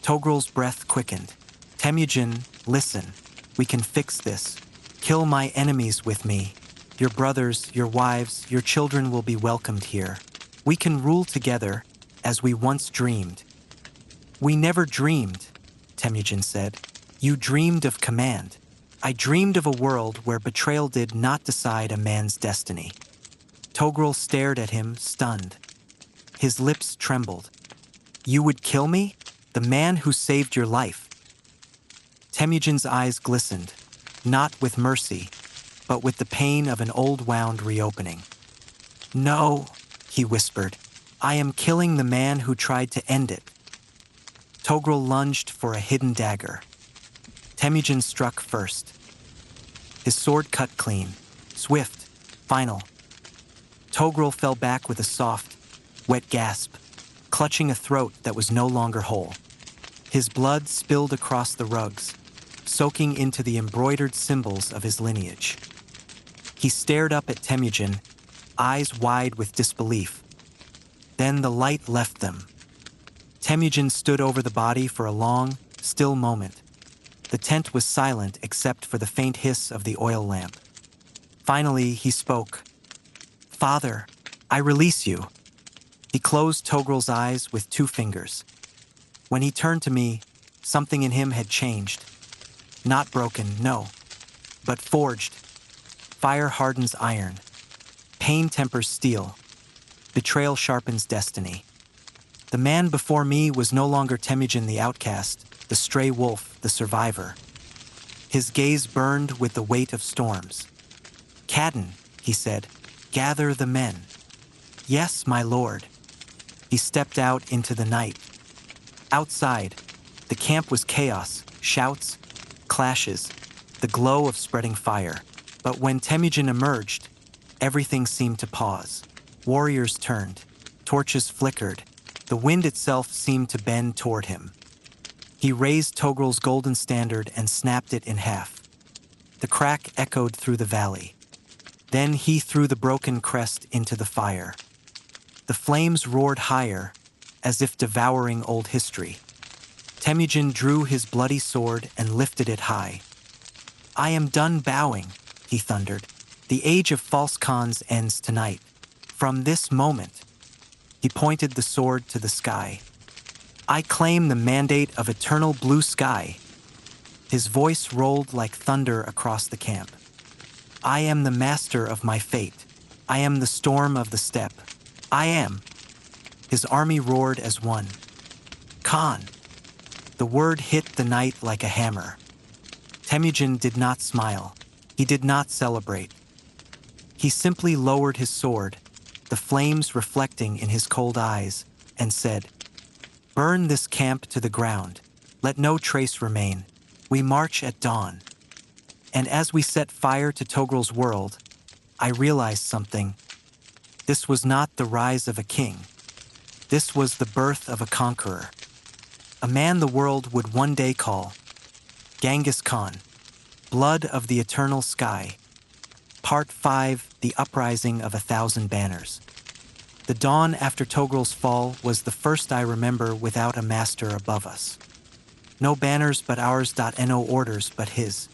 Togrul's breath quickened. "Temujin, listen. We can fix this. Kill my enemies with me. Your brothers, your wives, your children will be welcomed here. We can rule together, as we once dreamed." "We never dreamed," Temujin said. "You dreamed of command. I dreamed of a world where betrayal did not decide a man's destiny." Togrul stared at him, stunned. His lips trembled. "You would kill me? The man who saved your life?" Temujin's eyes glistened, not with mercy, but with the pain of an old wound reopening. "No," he whispered. I am killing the man who tried to end it. Togrul lunged for a hidden dagger. Temujin struck first. His sword cut clean, swift, final. Togrul fell back with a soft, wet gasp, clutching a throat that was no longer whole. His blood spilled across the rugs, soaking into the embroidered symbols of his lineage. He stared up at Temujin, eyes wide with disbelief. Then the light left them. Temujin stood over the body for a long, still moment. The tent was silent except for the faint hiss of the oil lamp. Finally, he spoke. "Father, I release you." He closed Togrul's eyes with 2 fingers. When he turned to me, something in him had changed. Not broken, no, but forged. Fire hardens iron. Pain tempers steel. Betrayal sharpens destiny. The man before me was no longer Temujin the outcast, the stray wolf, the survivor. His gaze burned with the weight of storms. "Cadden," he said, "gather the men." "Yes, my lord." He stepped out into the night. Outside, the camp was chaos, shouts, clashes, the glow of spreading fire. But when Temujin emerged, everything seemed to pause. Warriors turned, torches flickered, the wind itself seemed to bend toward him. He raised Togrul's golden standard and snapped it in half. The crack echoed through the valley. Then he threw the broken crest into the fire. The flames roared higher, as if devouring old history. Temujin drew his bloody sword and lifted it high. "I am done bowing," he thundered. "The age of false khans ends tonight. From this moment," he pointed the sword to the sky, "I claim the mandate of eternal blue sky." His voice rolled like thunder across the camp. "I am the master of my fate. I am the storm of the steppe. I am." His army roared as one. "Khan!" The word hit the night like a hammer. Temujin did not smile. He did not celebrate. He simply lowered his sword, the flames reflecting in his cold eyes, and said, "Burn this camp to the ground. Let no trace remain. We march at dawn." And as we set fire to Togrul's world, I realized something. This was not the rise of a king. This was the birth of a conqueror. A man the world would one day call Genghis Khan, blood of the eternal sky. Part 5, The Uprising of 1,000 Banners. The dawn after Togrul's fall was the first I remember without a master above us. No banners but ours, no orders but his.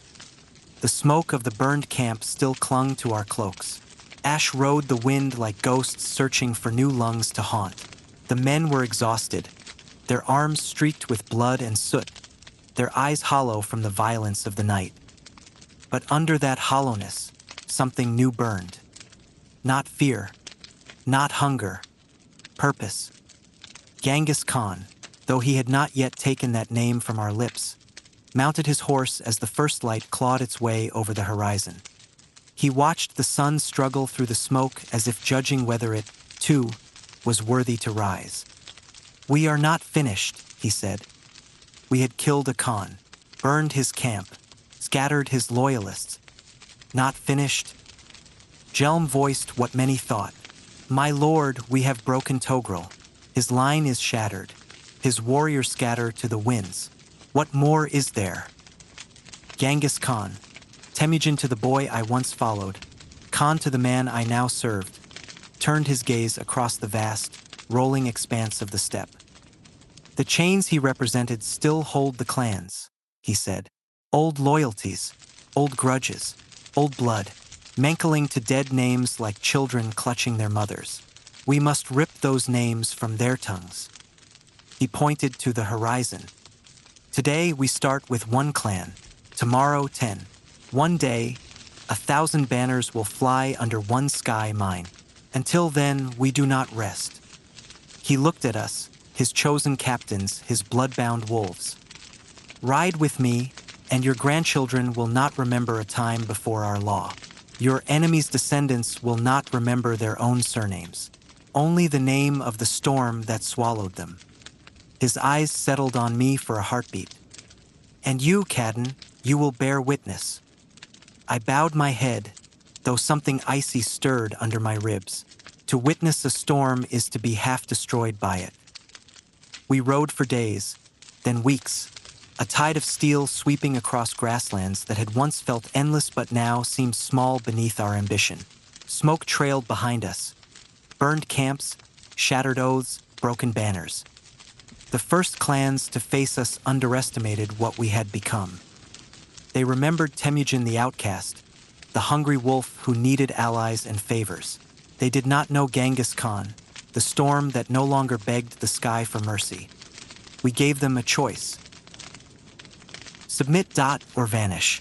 The smoke of the burned camp still clung to our cloaks. Ash rode the wind like ghosts searching for new lungs to haunt. The men were exhausted, their arms streaked with blood and soot, their eyes hollow from the violence of the night. But under that hollowness, something new burned. Not fear, not hunger, purpose. Genghis Khan, though he had not yet taken that name from our lips, mounted his horse as the first light clawed its way over the horizon. He watched the sun struggle through the smoke as if judging whether it, too, was worthy to rise. "We are not finished," he said. We had killed a Khan, burned his camp, scattered his loyalists. Not finished? Jelm voiced what many thought. "My lord, we have broken Togrul. His line is shattered. His warriors scatter to the winds. What more is there?" Genghis Khan, Temujin to the boy I once followed, Khan to the man I now served, turned his gaze across the vast, rolling expanse of the steppe. "The chains he represented still hold the clans," he said. "Old loyalties, old grudges, old blood, mangling to dead names like children clutching their mothers. We must rip those names from their tongues." He pointed to the horizon. "Today we start with one clan, tomorrow 10. One day, 1,000 banners will fly under one sky mine. Until then, we do not rest." He looked at us, his chosen captains, his blood-bound wolves. "Ride with me, and your grandchildren will not remember a time before our law. Your enemies' descendants will not remember their own surnames. only the name of the storm that swallowed them. His eyes settled on me for a heartbeat. And you, Cadden, you will bear witness. I bowed my head, though something icy stirred under my ribs. To witness a storm is to be half destroyed by it. We rode for days, then weeks, a tide of steel sweeping across grasslands that had once felt endless but now seemed small beneath our ambition. Smoke trailed behind us. Burned camps, shattered oaths, broken banners. The first clans to face us underestimated what we had become. They remembered Temujin the outcast, the hungry wolf who needed allies and favors. They did not know Genghis Khan, the storm that no longer begged the sky for mercy. We gave them a choice. Submit or vanish.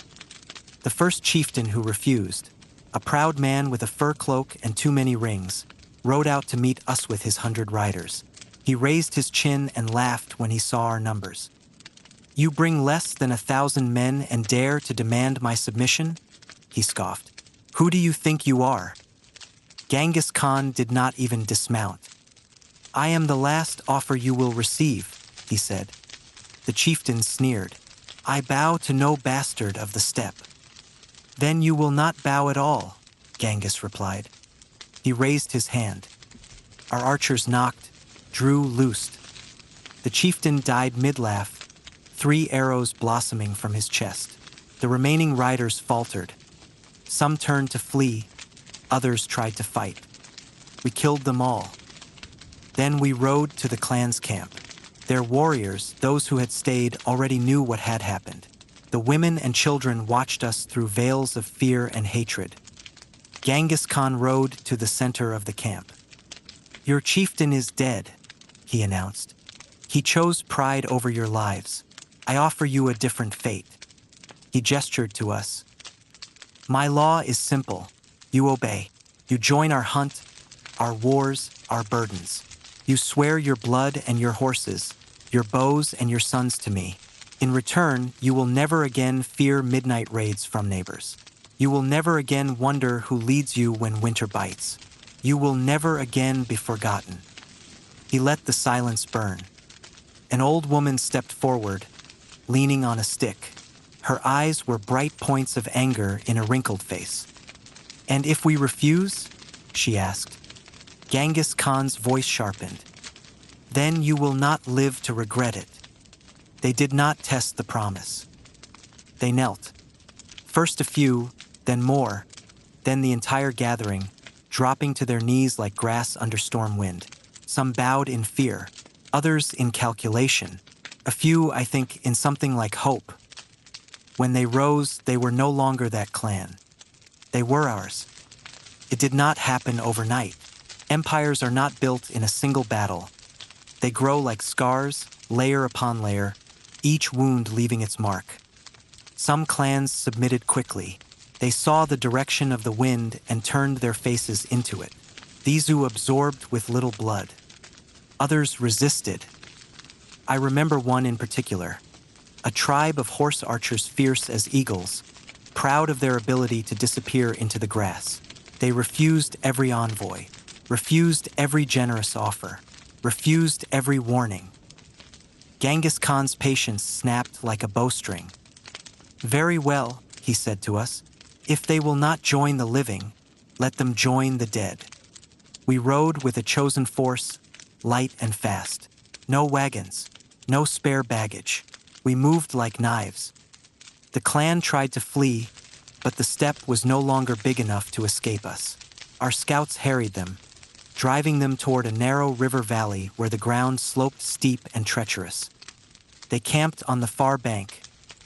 The first chieftain who refused, a proud man with a fur cloak and too many rings, rode out to meet us with his 100 riders. He raised his chin and laughed when he saw our numbers. You bring less than 1,000 men and dare to demand my submission? He scoffed. Who do you think you are? Genghis Khan did not even dismount. I am the last offer you will receive, he said. The chieftain sneered. I bow to no bastard of the steppe. Then you will not bow at all, Genghis replied. He raised his hand. Our archers knocked, drew, loosed. The chieftain died mid-laugh, 3 arrows blossoming from his chest. The remaining riders faltered. Some turned to flee, others tried to fight. We killed them all. Then we rode to the clan's camp. Their warriors, those who had stayed, already knew what had happened. The women and children watched us through veils of fear and hatred. Genghis Khan rode to the center of the camp. Your chieftain is dead, he announced. He chose pride over your lives. I offer you a different fate. He gestured to us. My law is simple. You obey. You join our hunt, our wars, our burdens. You swear your blood and your horses, your bows and your sons to me. In return, you will never again fear midnight raids from neighbors. You will never again wonder who leads you when winter bites. You will never again be forgotten. He let the silence burn. An old woman stepped forward, leaning on a stick. Her eyes were bright points of anger in a wrinkled face. And if we refuse? She asked. Genghis Khan's voice sharpened. Then you will not live to regret it. They did not test the promise. They knelt. First a few, then more, then the entire gathering, dropping to their knees like grass under storm wind. Some bowed in fear, others in calculation, a few, I think, in something like hope. When they rose, they were no longer that clan. They were ours. It did not happen overnight. Empires are not built in a single battle. They grow like scars, layer upon layer, each wound leaving its mark. Some clans submitted quickly. They saw the direction of the wind and turned their faces into it. These who absorbed with little blood. Others resisted. I remember one in particular, a tribe of horse archers fierce as eagles, proud of their ability to disappear into the grass. They refused every envoy, refused every generous offer, refused every warning. Genghis Khan's patience snapped like a bowstring. Very well, he said to us, if they will not join the living, let them join the dead. We rode with a chosen force, light and fast. No wagons, no spare baggage. We moved like knives. The clan tried to flee, but the steppe was no longer big enough to escape us. Our scouts harried them, driving them toward a narrow river valley where the ground sloped steep and treacherous. They camped on the far bank,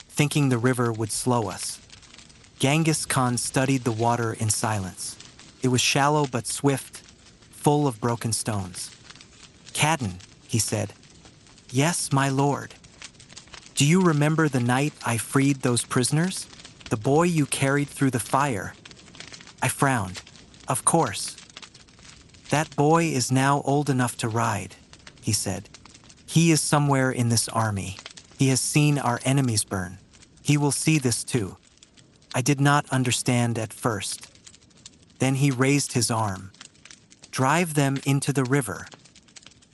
thinking the river would slow us. Genghis Khan studied the water in silence. It was shallow but swift, full of broken stones. Cadden, he said. Yes, my lord. Do you remember the night I freed those prisoners? The boy you carried through the fire? I frowned. Of course. That boy is now old enough to ride, he said. He is somewhere in this army. He has seen our enemies burn. He will see this too. I did not understand at first. Then he raised his arm. Drive them into the river.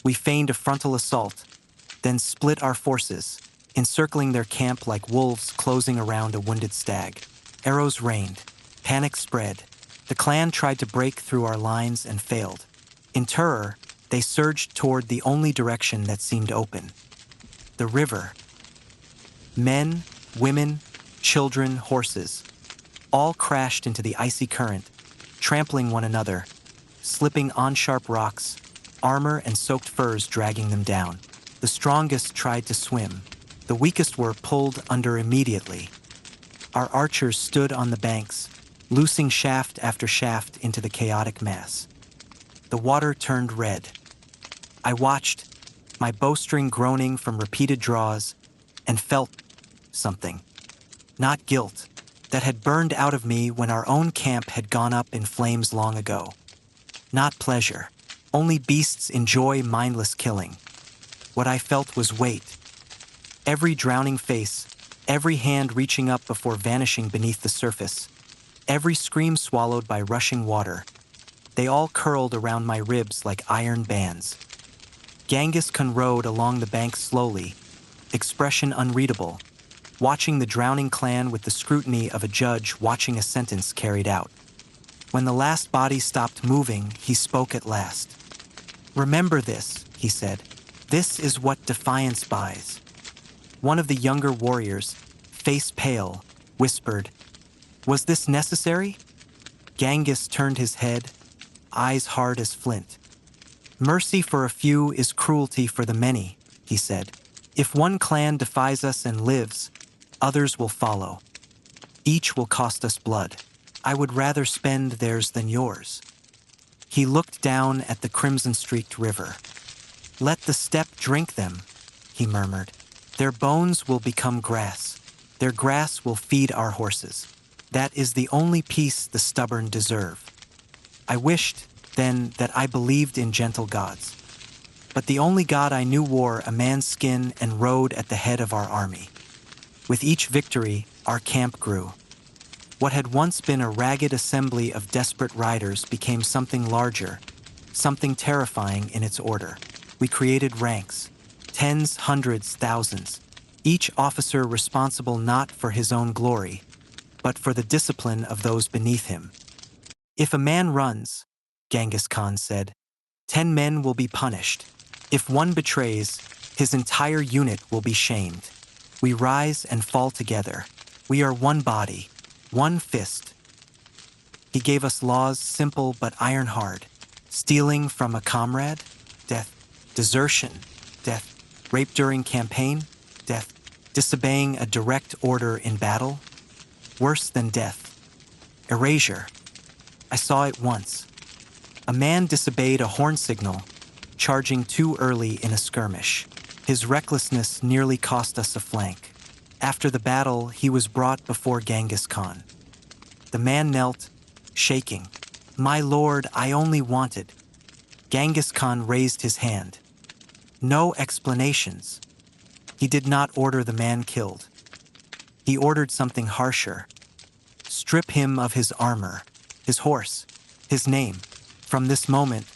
We feigned a frontal assault, then split our forces, encircling their camp like wolves closing around a wounded stag. Arrows rained. Panic spread. The clan tried to break through our lines and failed. In terror, they surged toward the only direction that seemed open. The river. Men, women, children, horses, all crashed into the icy current, trampling one another, slipping on sharp rocks, armor and soaked furs dragging them down. The strongest tried to swim. The weakest were pulled under immediately. Our archers stood on the banks, loosing shaft after shaft into the chaotic mass. The water turned red. I watched, my bowstring groaning from repeated draws, and felt something. Not guilt, that had burned out of me when our own camp had gone up in flames long ago. Not pleasure. Only beasts enjoy mindless killing. What I felt was weight. Every drowning face, every hand reaching up before vanishing beneath the surface, every scream swallowed by rushing water. They all curled around my ribs like iron bands. Genghis Khan rode along the bank slowly, expression unreadable, watching the drowning clan with the scrutiny of a judge watching a sentence carried out. When the last body stopped moving, he spoke at last. "Remember this," he said. "This is what defiance buys." One of the younger warriors, face pale, whispered, "Was this necessary?" Genghis turned his head, eyes hard as flint. "Mercy for a few is cruelty for the many," he said. "If one clan defies us and lives, others will follow. Each will cost us blood. I would rather spend theirs than yours." He looked down at the crimson-streaked river. "Let the steppe drink them," he murmured. "Their bones will become grass. Their grass will feed our horses. That is the only peace the stubborn deserve." I wished, then, that I believed in gentle gods. But the only god I knew wore a man's skin and rode at the head of our army. With each victory, our camp grew. What had once been a ragged assembly of desperate riders became something larger, something terrifying in its order. We created ranks, tens, hundreds, thousands, each officer responsible not for his own glory, but for the discipline of those beneath him. "If a man runs," Genghis Khan said, 10 men will be punished. If one betrays, his entire unit will be shamed. We rise and fall together. We are one body, one fist. He gave us laws simple but iron hard. Stealing from a comrade? Death. Desertion? Death. Rape during campaign? Death. Disobeying a direct order in battle? Worse than death. Erasure. I saw it once. A man disobeyed a horn signal, charging too early in a skirmish. His recklessness nearly cost us a flank. After the battle, he was brought before Genghis Khan. The man knelt, shaking. "My lord, I only wanted..." Genghis Khan raised his hand. No explanations. He did not order the man killed. He ordered something harsher. Strip him of his armor, his horse, his name. From this moment,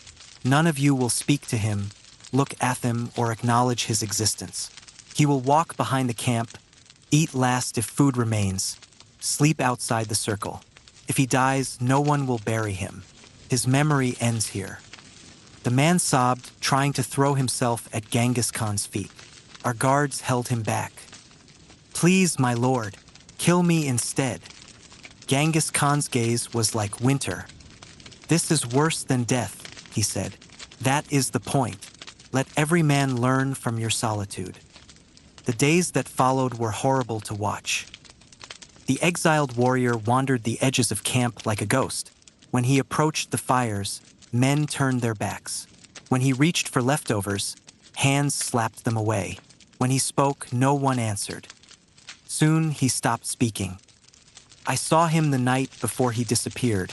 none of you will speak to him, look at him, or acknowledge his existence. He will walk behind the camp, eat last if food remains, sleep outside the circle. If he dies, no one will bury him. His memory ends here. The man sobbed, trying to throw himself at Genghis Khan's feet. Our guards held him back. "Please, my lord, kill me instead." Genghis Khan's gaze was like winter. "This is worse than death," he said. "That is the point. Let every man learn from your solitude." The days that followed were horrible to watch. The exiled warrior wandered the edges of camp like a ghost. When he approached the fires, men turned their backs. When he reached for leftovers, hands slapped them away. When he spoke, no one answered. Soon he stopped speaking. I saw him the night before he disappeared,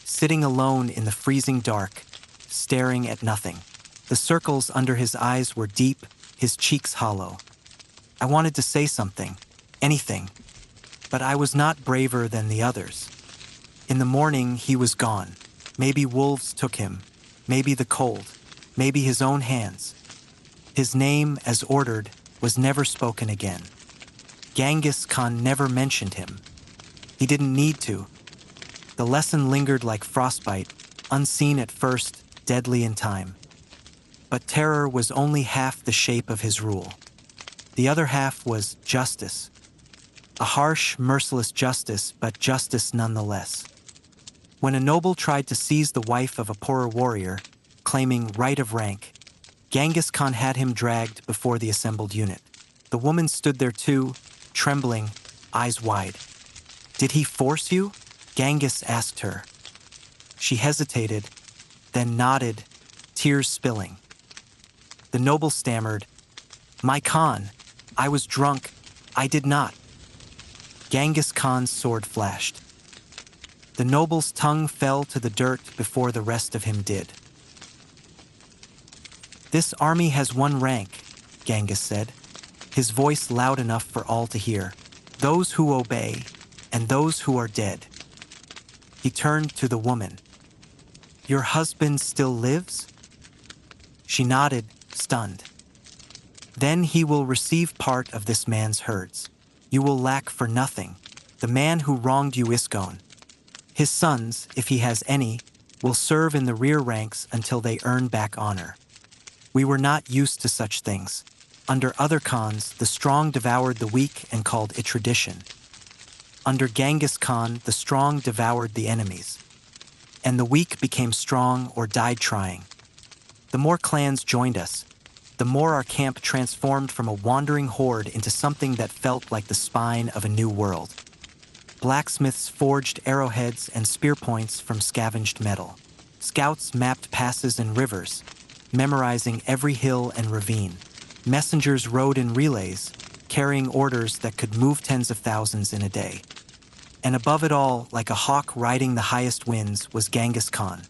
sitting alone in the freezing dark, staring at nothing. The circles under his eyes were deep, his cheeks hollow. I wanted to say something, anything, but I was not braver than the others. In the morning, he was gone. Maybe wolves took him. maybe the cold, maybe his own hands. His name, as ordered, was never spoken again. Genghis Khan never mentioned him. He didn't need to. The lesson lingered like frostbite, unseen at first, deadly in time. But terror was only half the shape of his rule. The other half was justice. A harsh, merciless justice, but justice nonetheless. When a noble tried to seize the wife of a poorer warrior, claiming right of rank, Genghis Khan had him dragged before the assembled unit. The woman stood there too, trembling, eyes wide. "Did he force you?" Genghis asked her. She hesitated, then nodded, tears spilling. The noble stammered, "My Khan, I was drunk. I did not." Genghis Khan's sword flashed. The noble's tongue fell to the dirt before the rest of him did. "This army has one rank," Genghis said, his voice loud enough for all to hear. "Those who obey, and those who are dead." He turned to the woman. "Your husband still lives?" She nodded, stunned. "Then he will receive part of this man's herds. You will lack for nothing. The man who wronged you is gone. His sons, if he has any, will serve in the rear ranks until they earn back honor. We were not used to such things. Under other Khans, the strong devoured the weak and called it tradition. Under Genghis Khan, the strong devoured the enemies. And the weak became strong or died trying. The more clans joined us, the more our camp transformed from a wandering horde into something that felt like the spine of a new world. Blacksmiths forged arrowheads and spear points from scavenged metal. Scouts mapped passes and rivers, memorizing every hill and ravine. Messengers rode in relays, carrying orders that could move tens of thousands in a day. And above it all, like a hawk riding the highest winds, was Genghis Khan.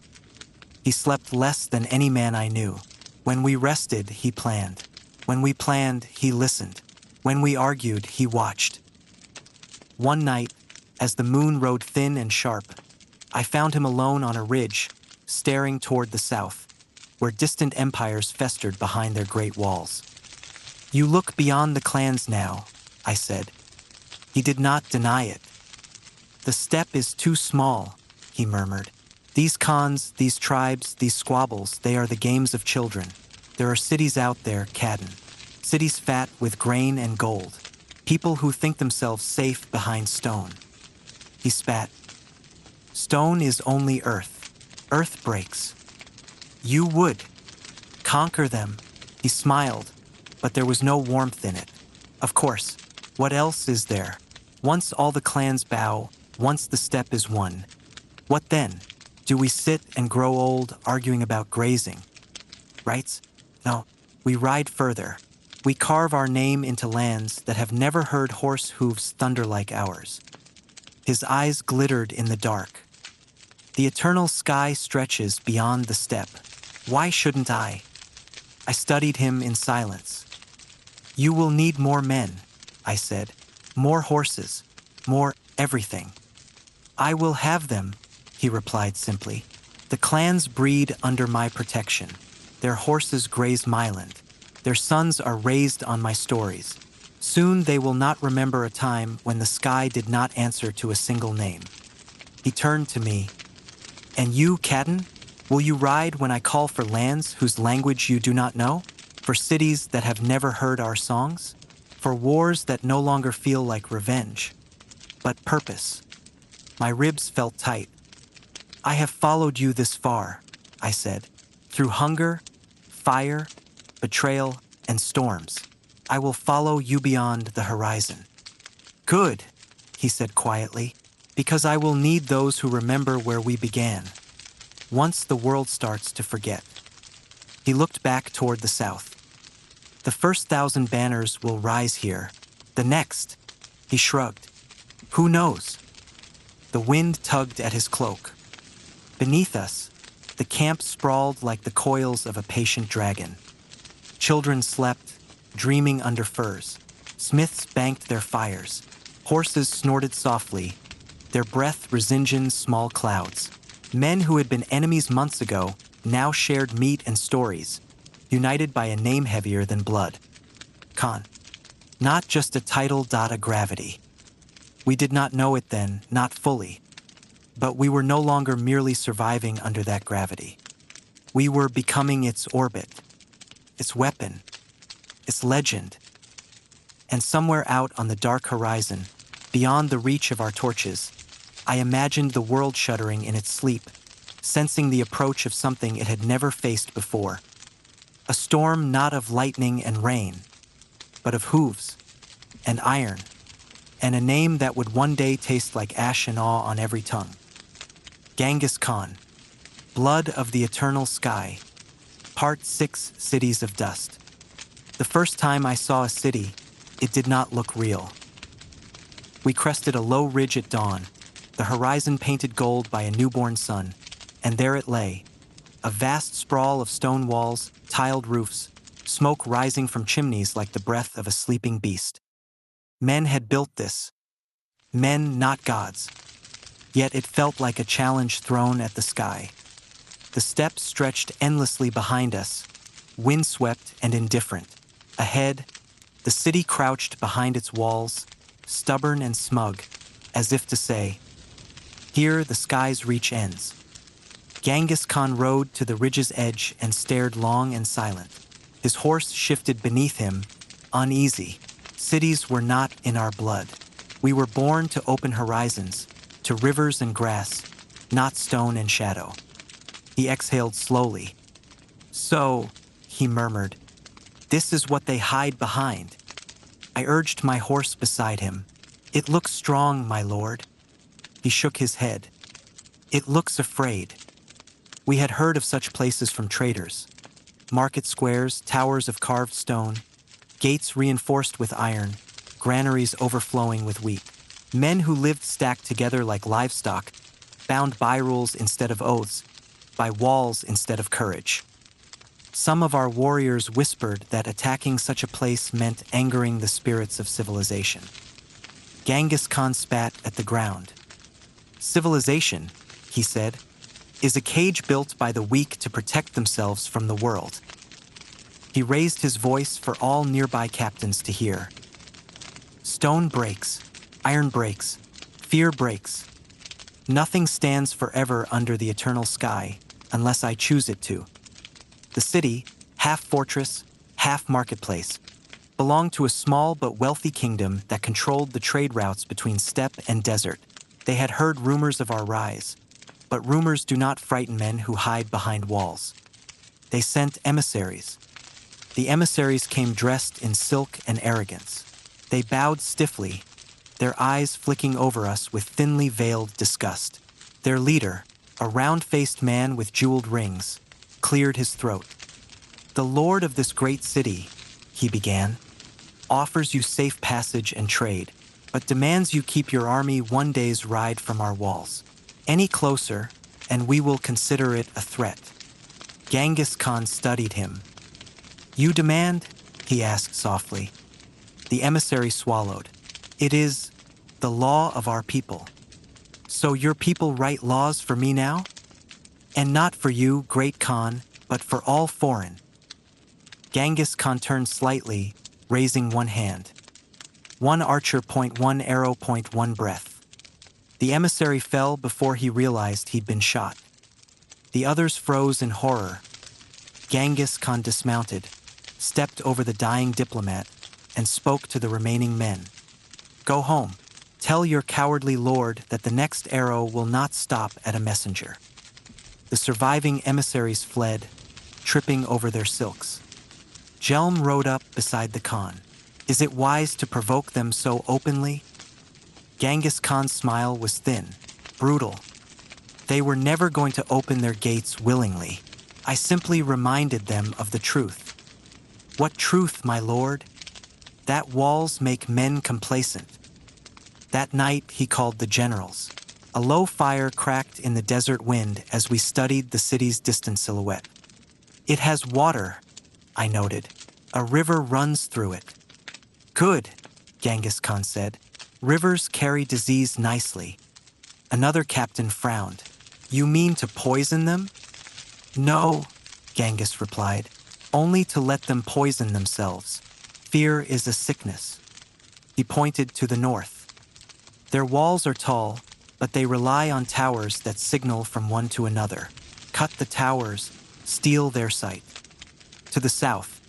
He slept less than any man I knew. When we rested, he planned. When we planned, he listened. When we argued, he watched. One night, as the moon rode thin and sharp, I found him alone on a ridge, staring toward the south, where distant empires festered behind their great walls. "You look beyond the clans now," I said. He did not deny it. "The steppe is too small," he murmured. "These Khans, these tribes, these squabbles, they are the games of children. There are cities out there, Kadin. Cities fat with grain and gold. People who think themselves safe behind stone." He spat. "Stone is only earth. Earth breaks. You would conquer them." He smiled, but there was no warmth in it. "Of course. What else is there? Once all the clans bow, once the steppe is won. What then? Do we sit and grow old arguing about grazing? Rights? No, we ride further. We carve our name into lands that have never heard horse hooves thunder like ours." His eyes glittered in the dark. "The eternal sky stretches beyond the steppe. Why shouldn't I?" I studied him in silence. "You will need more men," I said. "More horses, more everything." "I will have them," he replied simply. "The clans breed under my protection. Their horses graze my land. Their sons are raised on my stories. Soon they will not remember a time when the sky did not answer to a single name." He turned to me. "And you, Kadin? Will you ride when I call for lands whose language you do not know? For cities that have never heard our songs? For wars that no longer feel like revenge, but purpose?" My ribs felt tight. "I have followed you this far," I said, "through hunger, fire, betrayal, and storms. I will follow you beyond the horizon." "Good," he said quietly, "because I will need those who remember where we began. Once the world starts to forget." He looked back toward the south. "The first 1,000 banners will rise here. The next," he shrugged. "Who knows?" The wind tugged at his cloak. Beneath us, the camp sprawled like the coils of a patient dragon. Children slept, dreaming under firs. Smiths banked their fires. Horses snorted softly, their breath resingined small clouds. Men who had been enemies months ago now shared meat and stories, united by a name heavier than blood. Khan. Not just a title, a gravity. We did not know it then, not fully. But we were no longer merely surviving under that gravity. We were becoming its orbit, its weapon, its legend. And somewhere out on the dark horizon, beyond the reach of our torches, I imagined the world shuddering in its sleep, sensing the approach of something it had never faced before. A storm not of lightning and rain, but of hooves and iron, and a name that would one day taste like ash and awe on every tongue. Genghis Khan, Blood of the Eternal Sky, Part 6, Cities of Dust. The first time I saw a city, it did not look real. We crested a low ridge at dawn, the horizon painted gold by a newborn sun, and there it lay, a vast sprawl of stone walls, tiled roofs, smoke rising from chimneys like the breath of a sleeping beast. Men had built this. Men, not gods. Yet it felt like a challenge thrown at the sky. The steppes stretched endlessly behind us, windswept and indifferent. Ahead, the city crouched behind its walls, stubborn and smug, as if to say, "Here the sky's reach ends." Genghis Khan rode to the ridge's edge and stared long and silent. His horse shifted beneath him, uneasy. Cities were not in our blood. We were born to open horizons, to rivers and grass, not stone and shadow. He exhaled slowly. "So," he murmured, "this is what they hide behind." I urged my horse beside him. "It looks strong, my lord." He shook his head. "It looks afraid." We had heard of such places from traders. Market squares, towers of carved stone, gates reinforced with iron, granaries overflowing with wheat. Men who lived stacked together like livestock, bound by rules instead of oaths, by walls instead of courage. Some of our warriors whispered that attacking such a place meant angering the spirits of civilization. Genghis Khan spat at the ground. "Civilization," he said, "is a cage built by the weak to protect themselves from the world." He raised his voice for all nearby captains to hear. "Stone breaks, iron breaks, fear breaks. Nothing stands forever under the eternal sky, unless I choose it to." The city, half fortress, half marketplace, belonged to a small but wealthy kingdom that controlled the trade routes between steppe and desert. They had heard rumors of our rise, but rumors do not frighten men who hide behind walls. They sent emissaries. The emissaries came dressed in silk and arrogance. They bowed stiffly, their eyes flicking over us with thinly veiled disgust. Their leader, a round-faced man with jeweled rings, cleared his throat. "The lord of this great city," he began, "offers you safe passage and trade, but demands you keep your army one day's ride from our walls. Any closer, and we will consider it a threat." Genghis Khan studied him. "You demand?" he asked softly. The emissary swallowed. "It is the law of our people." "So your people write laws for me now? And not for you, great Khan, but for all foreign." Genghis Khan turned slightly, raising one hand. "One archer, one arrow, one breath." The emissary fell before he realized he'd been shot. The others froze in horror. Genghis Khan dismounted, stepped over the dying diplomat, and spoke to the remaining men. "Go home. Tell your cowardly lord that the next arrow will not stop at a messenger." The surviving emissaries fled, tripping over their silks. Jelm rode up beside the Khan. "Is it wise to provoke them so openly?" Genghis Khan's smile was thin, brutal. "They were never going to open their gates willingly. I simply reminded them of the truth." "What truth, my lord?" "That walls make men complacent." That night he called the generals. A low fire cracked in the desert wind as we studied the city's distant silhouette. "It has water," I noted. "A river runs through it." "Good," Genghis Khan said. "Rivers carry disease nicely." Another captain frowned. "You mean to poison them?" No, Genghis replied, only to let them poison themselves. Fear is a sickness. He pointed to the north. Their walls are tall, but they rely on towers that signal from one to another. Cut the towers, steal their sight. To the south,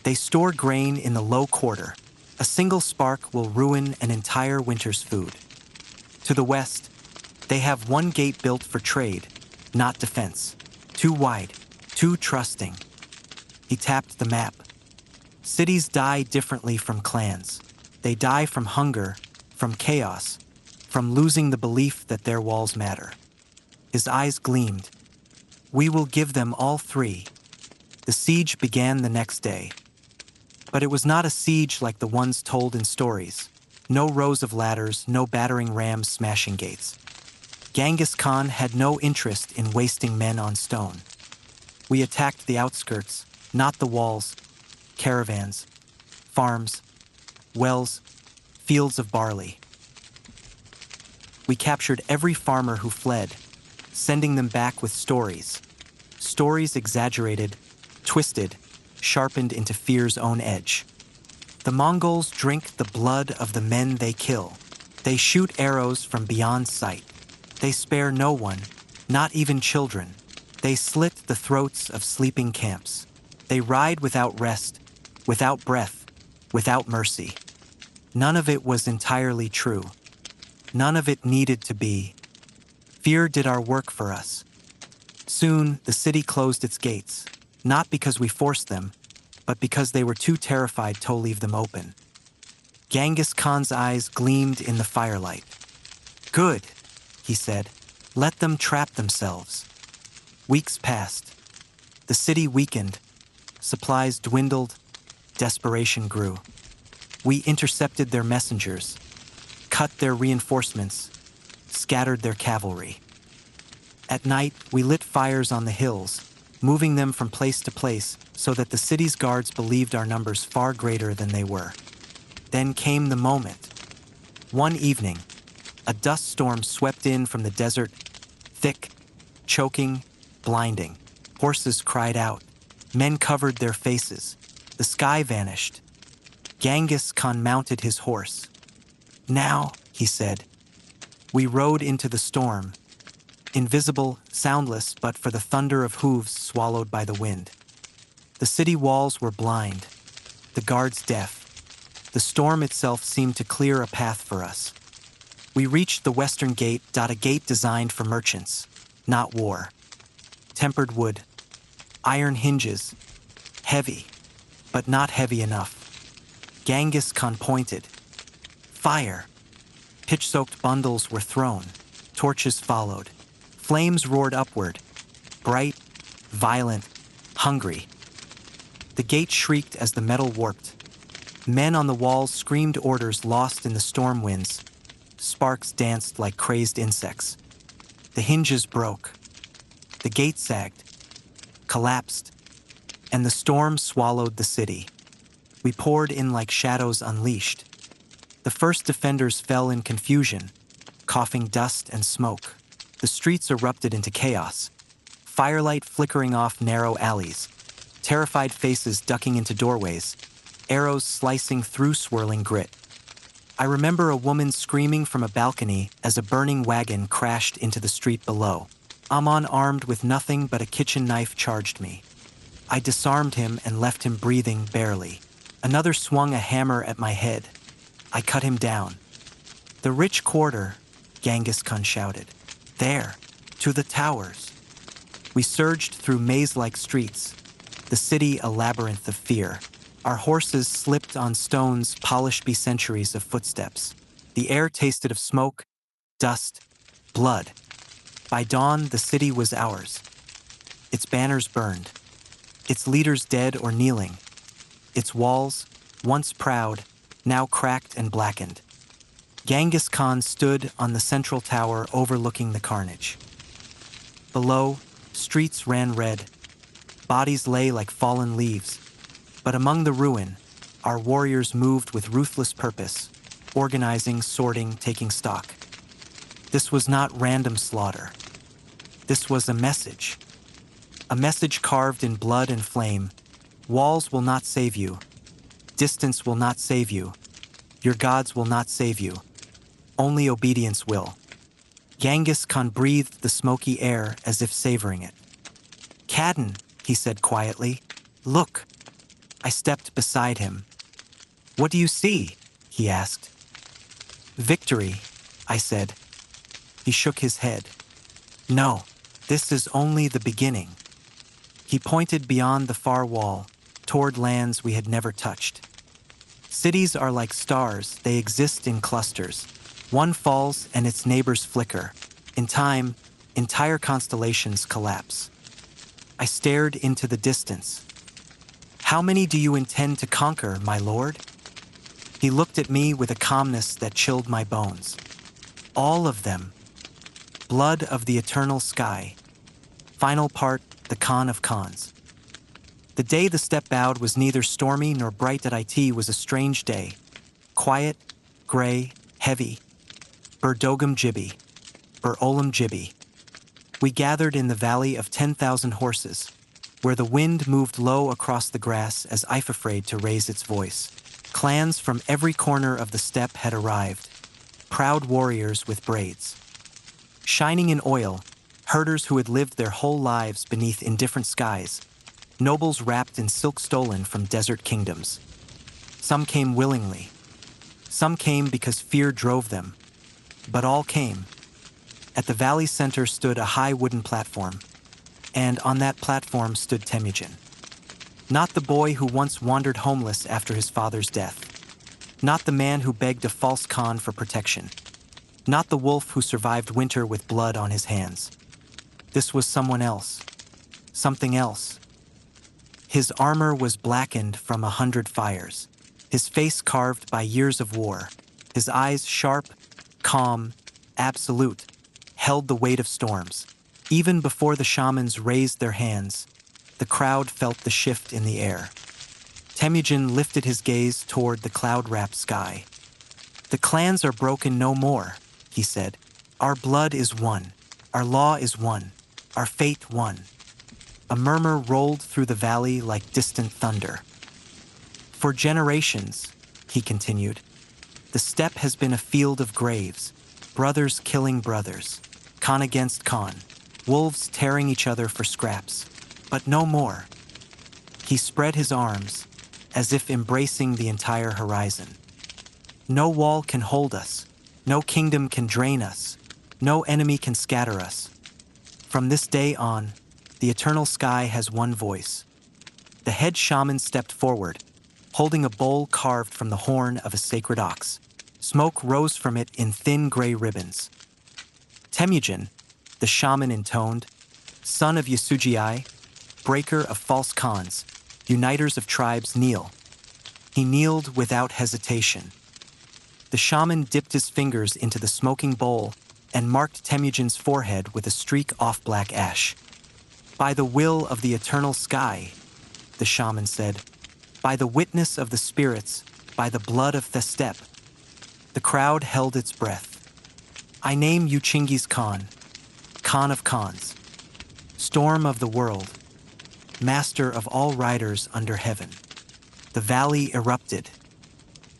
they store grain in the low quarter. A single spark will ruin an entire winter's food. To the west, they have one gate built for trade, not defense. Too wide, too trusting. He tapped the map. Cities die differently from clans. They die from hunger, from chaos, from losing the belief that their walls matter. His eyes gleamed. We will give them all three. The siege began the next day. But it was not a siege like the ones told in stories. No rows of ladders, no battering rams smashing gates. Genghis Khan had no interest in wasting men on stone. We attacked the outskirts, not the walls, caravans, farms, wells, fields of barley. We captured every farmer who fled, sending them back with stories. Stories exaggerated, twisted, sharpened into fear's own edge. The Mongols drink the blood of the men they kill. They shoot arrows from beyond sight. They spare no one, not even children. They slit the throats of sleeping camps. They ride without rest, without breath, without mercy. None of it was entirely true. None of it needed to be. Fear did our work for us. Soon, the city closed its gates, not because we forced them, but because they were too terrified to leave them open. Genghis Khan's eyes gleamed in the firelight. Good, he said. Let them trap themselves. Weeks passed. The city weakened. Supplies dwindled. Desperation grew. We intercepted their messengers, cut their reinforcements, scattered their cavalry. At night, we lit fires on the hills, moving them from place to place so that the city's guards believed our numbers far greater than they were. Then came the moment. One evening, a dust storm swept in from the desert, thick, choking, blinding. Horses cried out. Men covered their faces. The sky vanished. Genghis Khan mounted his horse. Now, he said. We rode into the storm, invisible, soundless, but for the thunder of hooves swallowed by the wind. The city walls were blind, the guards deaf. The storm itself seemed to clear a path for us. We reached the western gate, a gate designed for merchants, not war. Tempered wood, iron hinges, heavy, but not heavy enough. Genghis Khan pointed. Fire. Pitch-soaked bundles were thrown. Torches followed. Flames roared upward, bright, violent, hungry. The gate shrieked as the metal warped. Men on the walls screamed orders lost in the storm winds. Sparks danced like crazed insects. The hinges broke. The gate sagged, collapsed, and the storm swallowed the city. We poured in like shadows unleashed. The first defenders fell in confusion, coughing dust and smoke. The streets erupted into chaos, firelight flickering off narrow alleys, terrified faces ducking into doorways, arrows slicing through swirling grit. I remember a woman screaming from a balcony as a burning wagon crashed into the street below. Amon, armed with nothing but a kitchen knife, charged me. I disarmed him and left him breathing barely. Another swung a hammer at my head. I cut him down. The rich quarter, Genghis Khan shouted. There, to the towers. We surged through maze-like streets, the city a labyrinth of fear. Our horses slipped on stones polished by centuries of footsteps. The air tasted of smoke, dust, blood. By dawn, the city was ours. Its banners burned, its leaders dead or kneeling, its walls, once proud, now cracked and blackened. Genghis Khan stood on the central tower overlooking the carnage. Below, streets ran red. Bodies lay like fallen leaves. But among the ruin, our warriors moved with ruthless purpose, organizing, sorting, taking stock. This was not random slaughter. This was a A message carved in blood and flame. Walls will not save you. Distance will not save you. Your gods will not save you. Only obedience will. Genghis Khan breathed the smoky air as if savoring it. Kadin, he said quietly, look. I stepped beside him. What do you see? He asked. Victory, I said. He shook his head. No, this is only the beginning. He pointed beyond the far wall, toward lands we had never touched. Cities are like stars, they exist in clusters. One falls and its neighbors flicker. In time, entire constellations collapse. I stared into the distance. How many do you intend to conquer, my lord? He looked at me with a calmness that chilled my bones. All of them. Blood of the eternal sky. Final part, the Khan of Khans. The day the steppe bowed was neither stormy nor bright at it was a strange day. Quiet, gray, heavy. Berdogum Jebe. Olam Jebe. We gathered in the valley of 10,000 horses, where the wind moved low across the grass as if afraid to raise its voice. Clans from every corner of the steppe had arrived, proud warriors with braids. Shining in oil, herders who had lived their whole lives beneath indifferent skies, nobles wrapped in silk stolen from desert kingdoms. Some came willingly. Some came because fear drove them. But all came. At the valley center stood a high wooden platform, and on that platform stood Temujin. Not the boy who once wandered homeless after his father's death. Not the man who begged a false Khan for protection. Not the wolf who survived winter with blood on his hands. This was someone else. Something else. His armor was blackened from 100 fires. His face carved by years of war. His eyes sharp, calm, absolute, held the weight of storms. Even before the shamans raised their hands, the crowd felt the shift in the air. Temujin lifted his gaze toward the cloud-wrapped sky. The clans are broken no more, he said. Our blood is one. Our law is one. Our fate one. A murmur rolled through the valley like distant thunder. For generations, he continued, the steppe has been a field of graves, brothers killing brothers, Khan against Khan, wolves tearing each other for scraps. But no more. He spread his arms, as if embracing the entire horizon. No wall can hold us. No kingdom can drain us. No enemy can scatter us. From this day on, the eternal sky has one voice. The head shaman stepped forward, holding a bowl carved from the horn of a sacred ox. Smoke rose from it in thin gray ribbons. Temujin, the shaman intoned, son of Yasujiai, breaker of false Khans, uniters of tribes, kneel. He kneeled without hesitation. The shaman dipped his fingers into the smoking bowl and marked Temujin's forehead with a streak off black ash. By the will of the eternal sky, the shaman said, by the witness of the spirits, by the blood of the steppe. The crowd held its breath. I name you Genghis Khan, Khan of Khans, storm of the world, master of all riders under heaven. The valley erupted.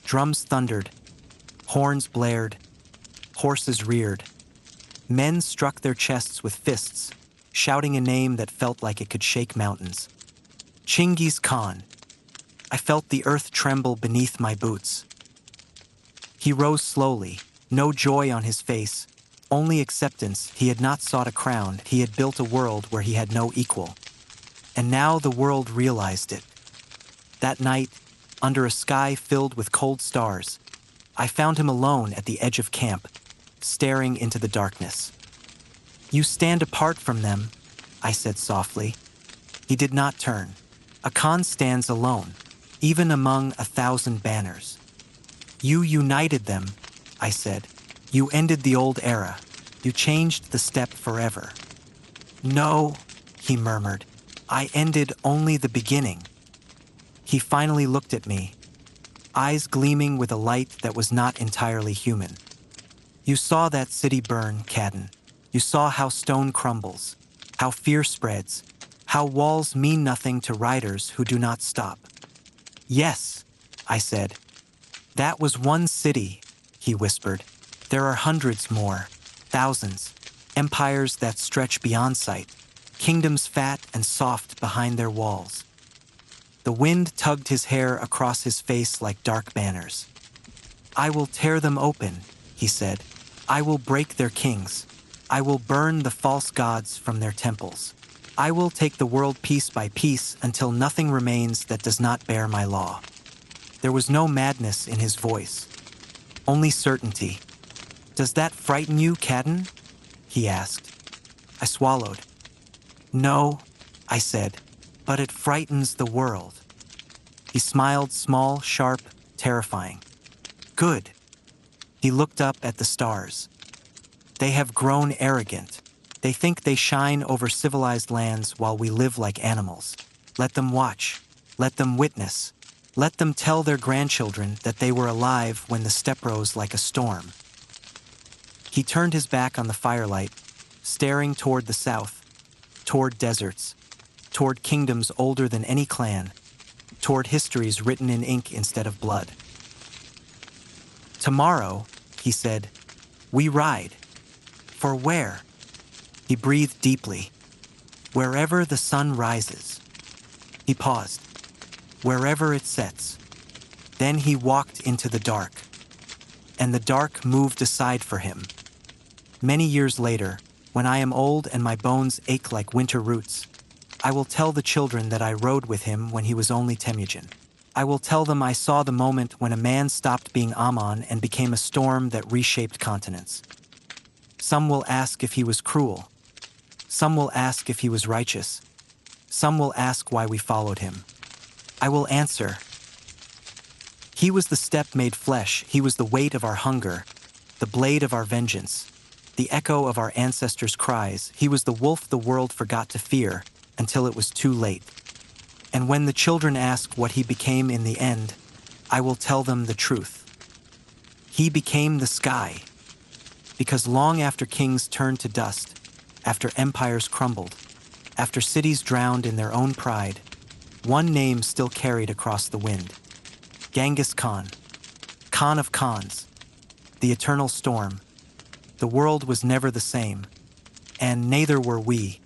Drums thundered, horns blared, horses reared. Men struck their chests with fists, shouting a name that felt like it could shake mountains. Genghis Khan. I felt the earth tremble beneath my boots. He rose slowly, no joy on his face, only acceptance. He had not sought a crown, he had built a world where he had no equal. And now the world realized it. That night, under a sky filled with cold stars, I found him alone at the edge of camp, staring into the darkness. You stand apart from them, I said softly. He did not turn. A Khan stands alone, even among 1,000 banners. You united them, I said. You ended the old era. You changed the steppe forever. No, he murmured. I ended only the beginning. He finally looked at me, eyes gleaming with a light that was not entirely human. You saw that city burn, Kadin. You saw how stone crumbles, how fear spreads, How walls mean nothing to riders who do not stop. Yes, I said. That was one city, he whispered. There are hundreds more, thousands, empires that stretch beyond sight, kingdoms fat and soft behind their walls. The wind tugged his hair across his face like dark banners. I will tear them open, he said. I will break their kings. I will burn the false gods from their temples. I will take the world piece by piece until nothing remains that does not bear my law. There was no madness in his voice, only certainty. Does that frighten you, Cadden? He asked. I swallowed. No, I said, but it frightens the world. He smiled, small, sharp, terrifying. Good. He looked up at the stars. They have grown arrogant. They think they shine over civilized lands while we live like animals. Let them watch. Let them witness. Let them tell their grandchildren that they were alive when the steppe rose like a storm. He turned his back on the firelight, staring toward the south, toward deserts, toward kingdoms older than any clan, toward histories written in ink instead of blood. Tomorrow, he said, we ride. For where? He breathed deeply. Wherever the sun rises. He paused. Wherever it sets. Then he walked into the dark. And the dark moved aside for him. Many years later, when I am old and my bones ache like winter roots, I will tell the children that I rode with him when he was only Temujin. I will tell them I saw the moment when a man stopped being Amon and became a storm that reshaped continents. Some will ask if he was cruel. Some will ask if he was righteous. Some will ask why we followed him. I will answer. He was the steppe made flesh. He was the weight of our hunger, the blade of our vengeance, the echo of our ancestors' cries. He was the wolf the world forgot to fear until it was too late. And when the children ask what he became in the end, I will tell them the truth. He became the sky. Because long after kings turned to dust, after empires crumbled, after cities drowned in their own pride, one name still carried across the wind. Genghis Khan, Khan of Khans, the eternal storm. The world was never the same, and neither were we.